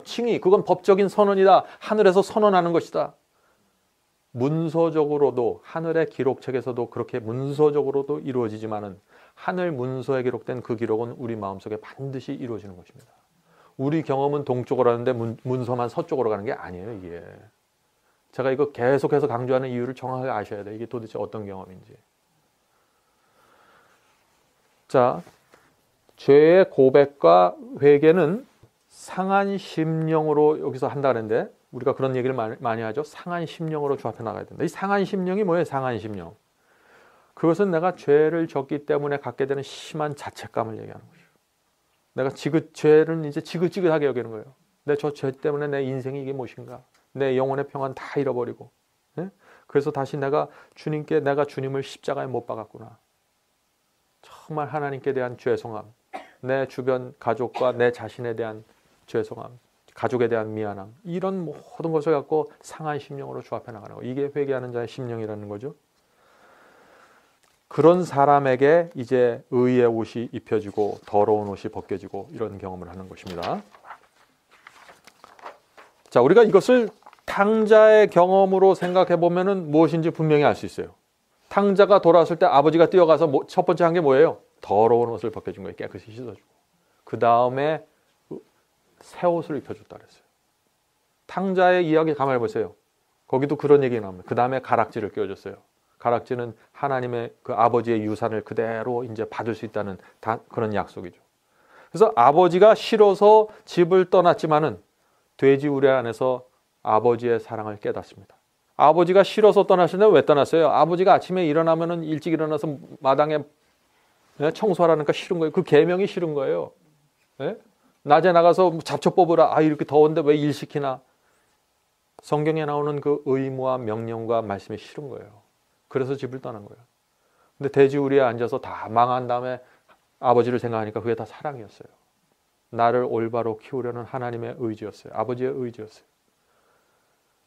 칭의, 그건 법적인 선언이다. 하늘에서 선언하는 것이다. 문서적으로도, 하늘의 기록책에서도 그렇게 문서적으로도 이루어지지만은 하늘 문서에 기록된 그 기록은 우리 마음속에 반드시 이루어지는 것입니다. 우리 경험은 동쪽으로 하는데 문서만 서쪽으로 가는 게 아니에요, 이게. 제가 이거 계속해서 강조하는 이유를 정확하게 아셔야 돼요. 이게 도대체 어떤 경험인지. 자, 죄의 고백과 회개는 상한 심령으로 여기서 한다 그랬는데, 우리가 그런 얘기를 많이 하죠. 상한 심령으로 주합해 나가야 된다. 이 상한 심령이 뭐예요? 상한 심령. 그것은 내가 죄를 졌기 때문에 갖게 되는 심한 자책감을 얘기하는 거죠. 내가 죄를 이제 지긋지긋하게 여기는 거예요. 내 저 죄 때문에 내 인생이 이게 무엇인가? 내 영혼의 평안 다 잃어버리고. 네? 그래서 다시 내가 주님을 십자가에 못 박았구나. 정말 하나님께 대한 죄송함, 내 주변 가족과 내 자신에 대한 죄송함, 가족에 대한 미안함, 이런 모든 것을 갖고 상한 심령으로 주합해 나가는 거. 이게 회개하는 자의 심령이라는 거죠. 그런 사람에게 이제 의의 옷이 입혀지고 더러운 옷이 벗겨지고 이런 경험을 하는 것입니다. 자, 우리가 이것을 탕자의 경험으로 생각해 보면은 무엇인지 분명히 알 수 있어요. 탕자가 돌아왔을 때 아버지가 뛰어가서 첫 번째 한 게 뭐예요? 더러운 옷을 벗겨준 거예요. 깨끗이 씻어주고. 그 다음에 새 옷을 입혀줬다 그랬어요. 탕자의 이야기 가만히 보세요. 거기도 그런 얘기 나옵니다. 그 다음에 가락지를 끼워줬어요. 가락지는 하나님의 그 아버지의 유산을 그대로 이제 받을 수 있다는 그런 약속이죠. 그래서 아버지가 싫어서 집을 떠났지만은 돼지 우리 안에서 아버지의 사랑을 깨닫습니다. 아버지가 싫어서 떠나시는데 왜 떠났어요? 아버지가 아침에 일어나면은 일찍 일어나서 마당에 청소하라니까 싫은 거예요. 그 계명이 싫은 거예요. 네? 낮에 나가서 잡초 뽑으라. 이렇게 더운데 왜 일 시키나? 성경에 나오는 그 의무와 명령과 말씀이 싫은 거예요. 그래서 집을 떠난 거예요. 근데 돼지우리에 앉아서 다 망한 다음에 아버지를 생각하니까 그게 다 사랑이었어요. 나를 올바로 키우려는 하나님의 의지였어요. 아버지의 의지였어요.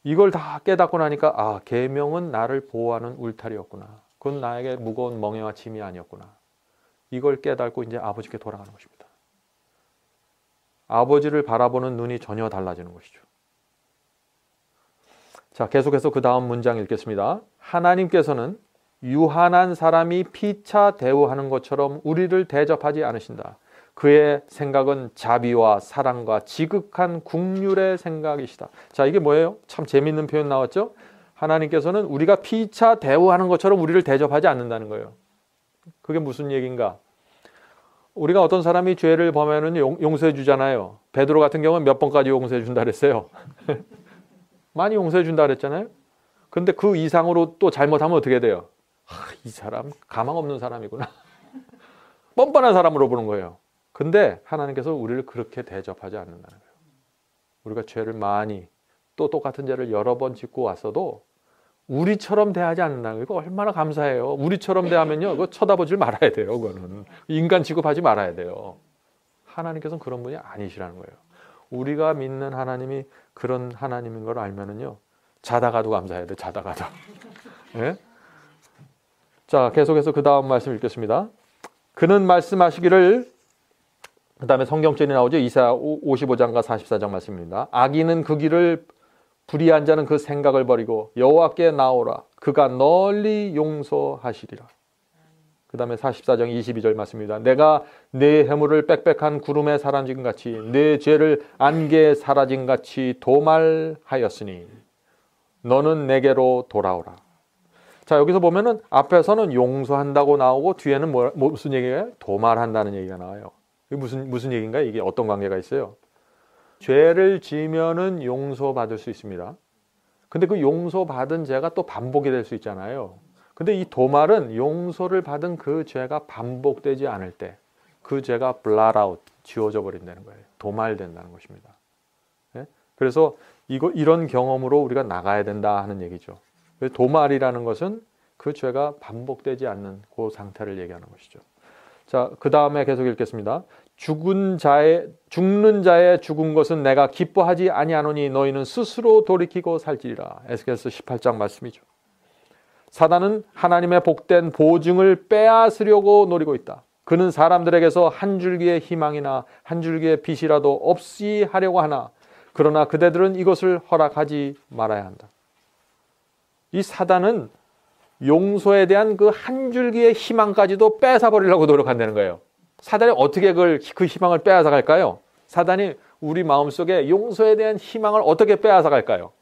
이걸 다 깨닫고 나니까 계명은 나를 보호하는 울타리였구나. 그건 나에게 무거운 멍에와 짐이 아니었구나. 이걸 깨닫고 이제 아버지께 돌아가는 것입니다. 아버지를 바라보는 눈이 전혀 달라지는 것이죠. 자, 계속해서 그 다음 문장 읽겠습니다. 하나님께서는 유한한 사람이 피차 대우하는 것처럼 우리를 대접하지 않으신다. 그의 생각은 자비와 사랑과 지극한 긍휼의 생각이시다. 자, 이게 뭐예요? 참 재밌는 표현 나왔죠? 하나님께서는 우리가 피차 대우하는 것처럼 우리를 대접하지 않는다는 거예요. 그게 무슨 얘기인가? 우리가 어떤 사람이 죄를 범하면 용서해 주잖아요. 베드로 같은 경우는 몇 번까지 용서해 준다 그랬어요? 많이 용서해 준다 그랬잖아요. 근데 그 이상으로 또 잘못하면 어떻게 돼요? 이 사람 가망 없는 사람이구나. 뻔뻔한 사람으로 보는 거예요. 근데 하나님께서 우리를 그렇게 대접하지 않는다는 거예요. 우리가 죄를 많이 또 똑같은 죄를 여러 번 짓고 왔어도 우리처럼 대하지 않는다는 거예요. 이거 얼마나 감사해요. 우리처럼 대하면요, 그거 쳐다보지 말아야 돼요. 그거는 인간 취급하지 말아야 돼요. 하나님께서는 그런 분이 아니시라는 거예요. 우리가 믿는 하나님이 그런 하나님인 걸 알면은요, 자다가도 감사해야 돼. 자다가도. 네? 자, 계속해서 그 다음 말씀 읽겠습니다. 그는 말씀하시기를, 그 다음에 성경절이 나오죠. 이사야 55장과 44장 말씀입니다. 악인은 그 길을 불의한 자는 그 생각을 버리고 여호와께 나오라. 그가 널리 용서하시리라. 그 다음에 44장 22절 말씀입니다. 내가 내 해물을 빽빽한 구름에 사라진 같이 내 죄를 안개에 사라진 같이 도말하였으니 너는 내게로 돌아오라. 자, 여기서 보면은 앞에서는 용서한다고 나오고 뒤에는 무슨 얘기예요? 도말한다는 얘기가 나와요. 이게 무슨 얘기인가? 이게 어떤 관계가 있어요? 죄를 지으면은 용서받을 수 있습니다. 근데 그 용서받은 죄가 또 반복이 될 수 있잖아요. 근데 이 도말은 용서를 받은 그 죄가 반복되지 않을 때 그 죄가 blot out, 지워져 버린다는 거예요. 도말된다는 것입니다. 예? 그래서 이런 경험으로 우리가 나가야 된다 하는 얘기죠. 도말이라는 것은 그 죄가 반복되지 않는 그 상태를 얘기하는 것이죠. 자, 그 다음에 계속 읽겠습니다. 죽는 자의 죽은 것은 내가 기뻐하지 아니하노니 너희는 스스로 돌이키고 살지리라. 에스겔서 18장 말씀이죠. 사단은 하나님의 복된 보증을 빼앗으려고 노리고 있다. 그는 사람들에게서 한 줄기의 희망이나 한 줄기의 빛이라도 없이 하려고 하나 그러나 그대들은 이것을 허락하지 말아야 한다. 이 사단은 용서에 대한 그 한 줄기의 희망까지도 뺏어버리려고 노력한다는 거예요. 사단이 어떻게 그 희망을 빼앗아갈까요? 사단이 우리 마음속에 용서에 대한 희망을 어떻게 빼앗아갈까요?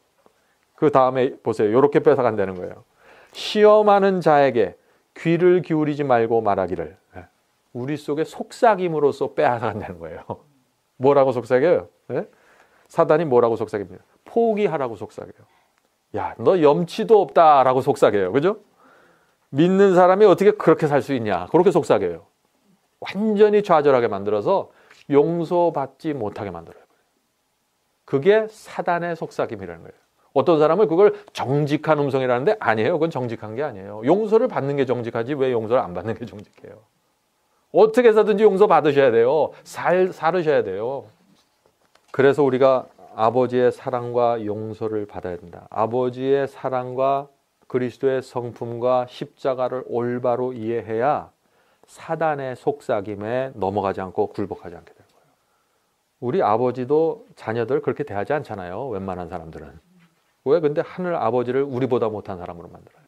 그 다음에 보세요. 이렇게 뺏어간다는 거예요. 시험하는 자에게 귀를 기울이지 말고 말하기를. 우리 속에 속삭임으로써 빼앗아간다는 거예요. 뭐라고 속삭여요? 사단이 뭐라고 속삭입니다. 포기하라고 속삭여요. 야, 너 염치도 없다라고 속삭여요. 그죠? 믿는 사람이 어떻게 그렇게 살 수 있냐? 그렇게 속삭여요. 완전히 좌절하게 만들어서 용서받지 못하게 만들어요. 그게 사단의 속삭임이라는 거예요. 어떤 사람은 그걸 정직한 음성이라는데 아니에요. 그건 정직한 게 아니에요. 용서를 받는 게 정직하지 왜 용서를 안 받는 게 정직해요. 어떻게 해서든지 용서 받으셔야 돼요. 살으셔야 돼요. 그래서 우리가 아버지의 사랑과 용서를 받아야 된다. 아버지의 사랑과 그리스도의 성품과 십자가를 올바로 이해해야 사단의 속삭임에 넘어가지 않고 굴복하지 않게 되는 거예요. 우리 아버지도 자녀들 그렇게 대하지 않잖아요. 웬만한 사람들은. 왜? 근데 하늘 아버지를 우리보다 못한 사람으로 만들어요.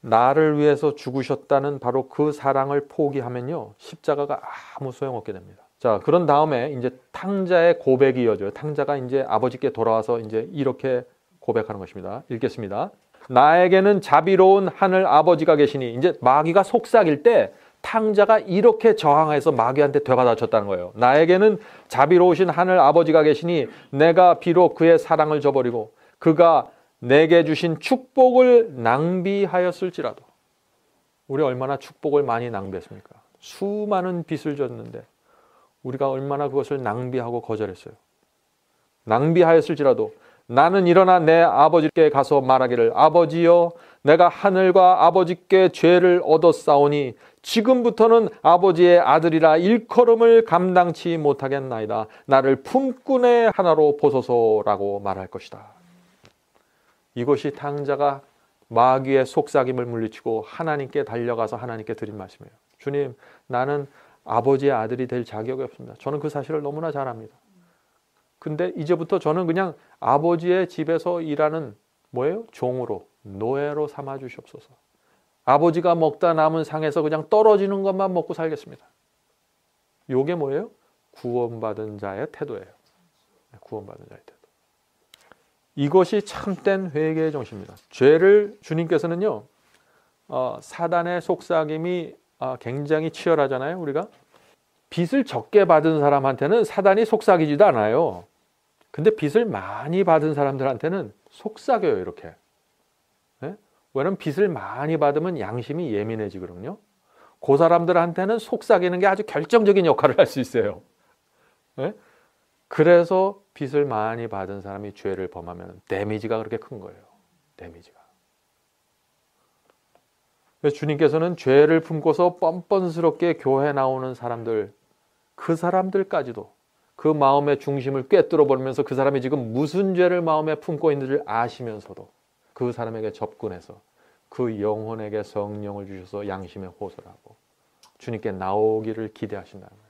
나를 위해서 죽으셨다는 바로 그 사랑을 포기하면요. 십자가가 아무 소용없게 됩니다. 자, 그런 다음에 이제 탕자의 고백이 이어져요. 탕자가 이제 아버지께 돌아와서 이제 이렇게 고백하는 것입니다. 읽겠습니다. 나에게는 자비로운 하늘 아버지가 계시니 이제 마귀가 속삭일 때 탕자가 이렇게 저항해서 마귀한테 되받아쳤다는 거예요. 나에게는 자비로우신 하늘 아버지가 계시니 내가 비록 그의 사랑을 저버리고 그가 내게 주신 축복을 낭비하였을지라도 우리 얼마나 축복을 많이 낭비했습니까? 수많은 빚을 졌는데 우리가 얼마나 그것을 낭비하고 거절했어요. 낭비하였을지라도 나는 일어나 내 아버지께 가서 말하기를 아버지여 내가 하늘과 아버지께 죄를 얻었사오니 지금부터는 아버지의 아들이라 일컬음을 감당치 못하겠나이다. 나를 품꾼의 하나로 보소서라고 말할 것이다. 이것이 탕자가 마귀의 속삭임을 물리치고 하나님께 달려가서 하나님께 드린 말씀이에요. 주님, 나는 아버지의 아들이 될 자격이 없습니다. 저는 그 사실을 너무나 잘 압니다. 근데 이제부터 저는 그냥 아버지의 집에서 일하는 뭐예요? 종으로, 노예로 삼아 주시옵소서. 아버지가 먹다 남은 상에서 그냥 떨어지는 것만 먹고 살겠습니다. 이게 뭐예요? 구원받은 자의 태도예요. 구원받은 자의 태도. 이것이 참된 회개의 정신입니다. 죄를 주님께서는요. 사단의 속삭임이 굉장히 치열하잖아요. 우리가 빚을 적게 받은 사람한테는 사단이 속삭이지도 않아요. 근데 빚을 많이 받은 사람들한테는 속삭여요. 이렇게. 네? 왜냐하면 빚을 많이 받으면 양심이 예민해지거든요. 그 사람들한테는 속삭이는 게 아주 결정적인 역할을 할 수 있어요. 네? 그래서 빚을 많이 받은 사람이 죄를 범하면 데미지가 그렇게 큰 거예요. 데미지가. 그래서 주님께서는 죄를 품고서 뻔뻔스럽게 교회 나오는 사람들, 그 사람들까지도 그 마음의 중심을 꿰뚫어 버리면서 그 사람이 지금 무슨 죄를 마음에 품고 있는지를 아시면서도 그 사람에게 접근해서 그 영혼에게 성령을 주셔서 양심에 호소하고 주님께 나오기를 기대하신다는 거예요.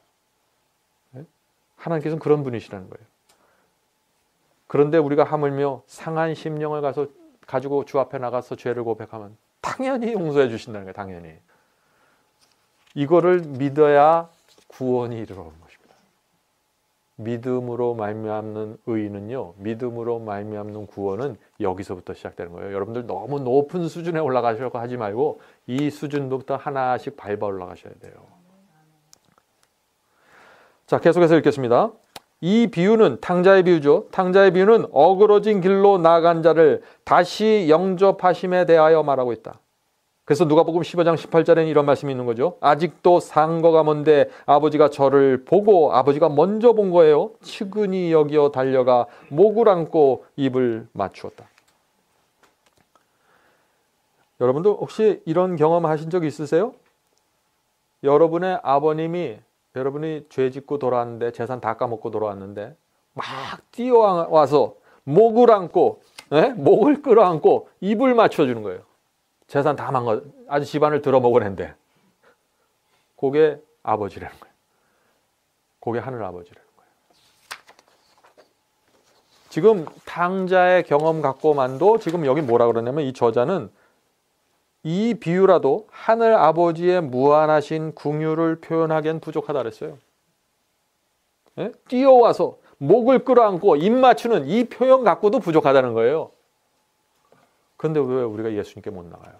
하나님께서는 그런 분이시라는 거예요. 그런데 우리가 하물며 상한 심령을 가지고 주 앞에 나가서 죄를 고백하면 당연히 용서해 주신다는 거예요. 당연히. 이거를 믿어야 구원이 이르러오는 것입니다. 믿음으로 말미암는 의는요. 믿음으로 말미암는 구원은 여기서부터 시작되는 거예요. 여러분들 너무 높은 수준에 올라가시려고 하지 말고 이 수준부터 하나씩 밟아 올라가셔야 돼요. 자, 계속해서 읽겠습니다. 이 비유는 탕자의 비유죠. 탕자의 비유는 어그러진 길로 나간 자를 다시 영접하심에 대하여 말하고 있다. 그래서 누가복음 15장 18절에는 이런 말씀이 있는 거죠. 아직도 상거가 먼데 아버지가 저를 보고 아버지가 먼저 본 거예요. 측은히 여기어 달려가 목을 안고 입을 맞추었다. 여러분들 혹시 이런 경험 하신 적 있으세요? 여러분의 아버님이 여러분이 죄 짓고 돌아왔는데 재산 다 까먹고 돌아왔는데 막 뛰어와서 목을 안고 목을 끌어안고 입을 맞춰주는 거예요. 재산 다 망가 아주 집안을 들어먹으는데 그게 아버지라는 거예요. 그게 하늘 아버지라는 거예요. 지금 탕자의 경험 갖고만도 지금 여기 뭐라 그러냐면 이 저자는 이 비유라도 하늘 아버지의 무한하신 긍휼을 표현하기엔 부족하다 그랬어요. 예? 뛰어와서 목을 끌어안고 입 맞추는 이 표현 갖고도 부족하다는 거예요. 그런데 왜 우리가 예수님께 못 나가요?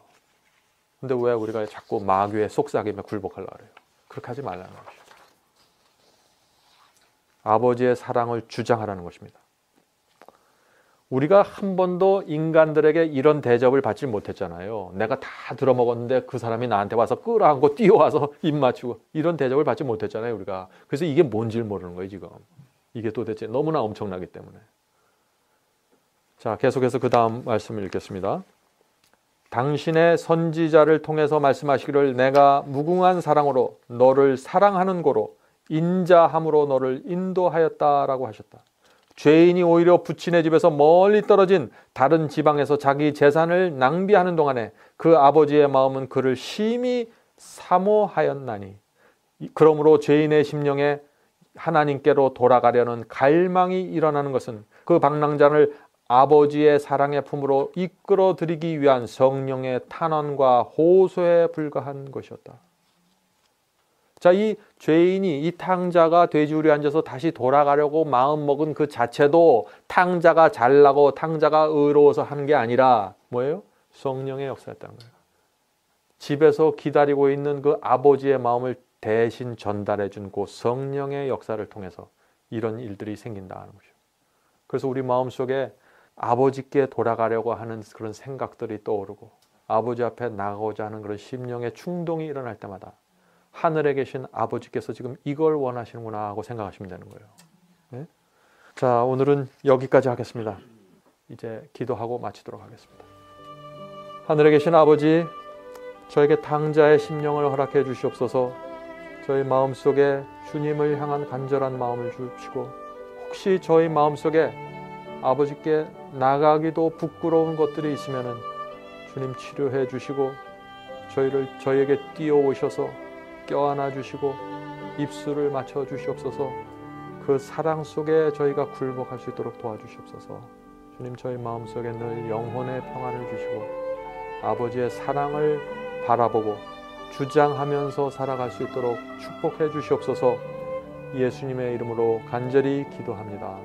근데 왜 우리가 자꾸 마귀의 속삭임에 굴복하려고 그래요? 그렇게 하지 말라는 것이죠. 아버지의 사랑을 주장하라는 것입니다. 우리가 한 번도 인간들에게 이런 대접을 받지 못했잖아요. 내가 다 들어먹었는데 그 사람이 나한테 와서 끌어안고 뛰어와서 입 맞추고 이런 대접을 받지 못했잖아요, 우리가. 그래서 이게 뭔지를 모르는 거예요, 지금. 이게 도대체 너무나 엄청나기 때문에. 자, 계속해서 그 다음 말씀을 읽겠습니다. 당신의 선지자를 통해서 말씀하시기를 내가 무궁한 사랑으로 너를 사랑하는 고로 인자함으로 너를 인도하였다라고 하셨다. 죄인이 오히려 부친의 집에서 멀리 떨어진 다른 지방에서 자기 재산을 낭비하는 동안에 그 아버지의 마음은 그를 심히 사모하였나니 그러므로 죄인의 심령에 하나님께로 돌아가려는 갈망이 일어나는 것은 그 방랑자를 아버지의 사랑의 품으로 이끌어들이기 위한 성령의 탄원과 호소에 불과한 것이었다. 자, 이 죄인이 이 탕자가 돼지우리에 앉아서 다시 돌아가려고 마음먹은 그 자체도 탕자가 잘나고 탕자가 의로워서 하는 게 아니라 뭐예요? 성령의 역사였다는 거예요. 집에서 기다리고 있는 그 아버지의 마음을 대신 전달해 준 그 성령의 역사를 통해서 이런 일들이 생긴다는 거죠. 그래서 우리 마음속에 아버지께 돌아가려고 하는 그런 생각들이 떠오르고 아버지 앞에 나가고자 하는 그런 심령의 충동이 일어날 때마다 하늘에 계신 아버지께서 지금 이걸 원하시는구나 하고 생각하시면 되는 거예요. 네? 자, 오늘은 여기까지 하겠습니다. 이제 기도하고 마치도록 하겠습니다. 하늘에 계신 아버지, 저에게 탕자의 심령을 허락해 주시옵소서. 저희 마음속에 주님을 향한 간절한 마음을 주시고 혹시 저희 마음속에 아버지께 나가기도 부끄러운 것들이 있으면 주님 치료해 주시고 저희에게 뛰어오셔서 껴안아 주시고 입술을 맞춰 주시옵소서. 그 사랑 속에 저희가 굴복할 수 있도록 도와주시옵소서. 주님, 저희 마음속에 늘 영혼의 평안을 주시고 아버지의 사랑을 바라보고 주장하면서 살아갈 수 있도록 축복해 주시옵소서. 예수님의 이름으로 간절히 기도합니다.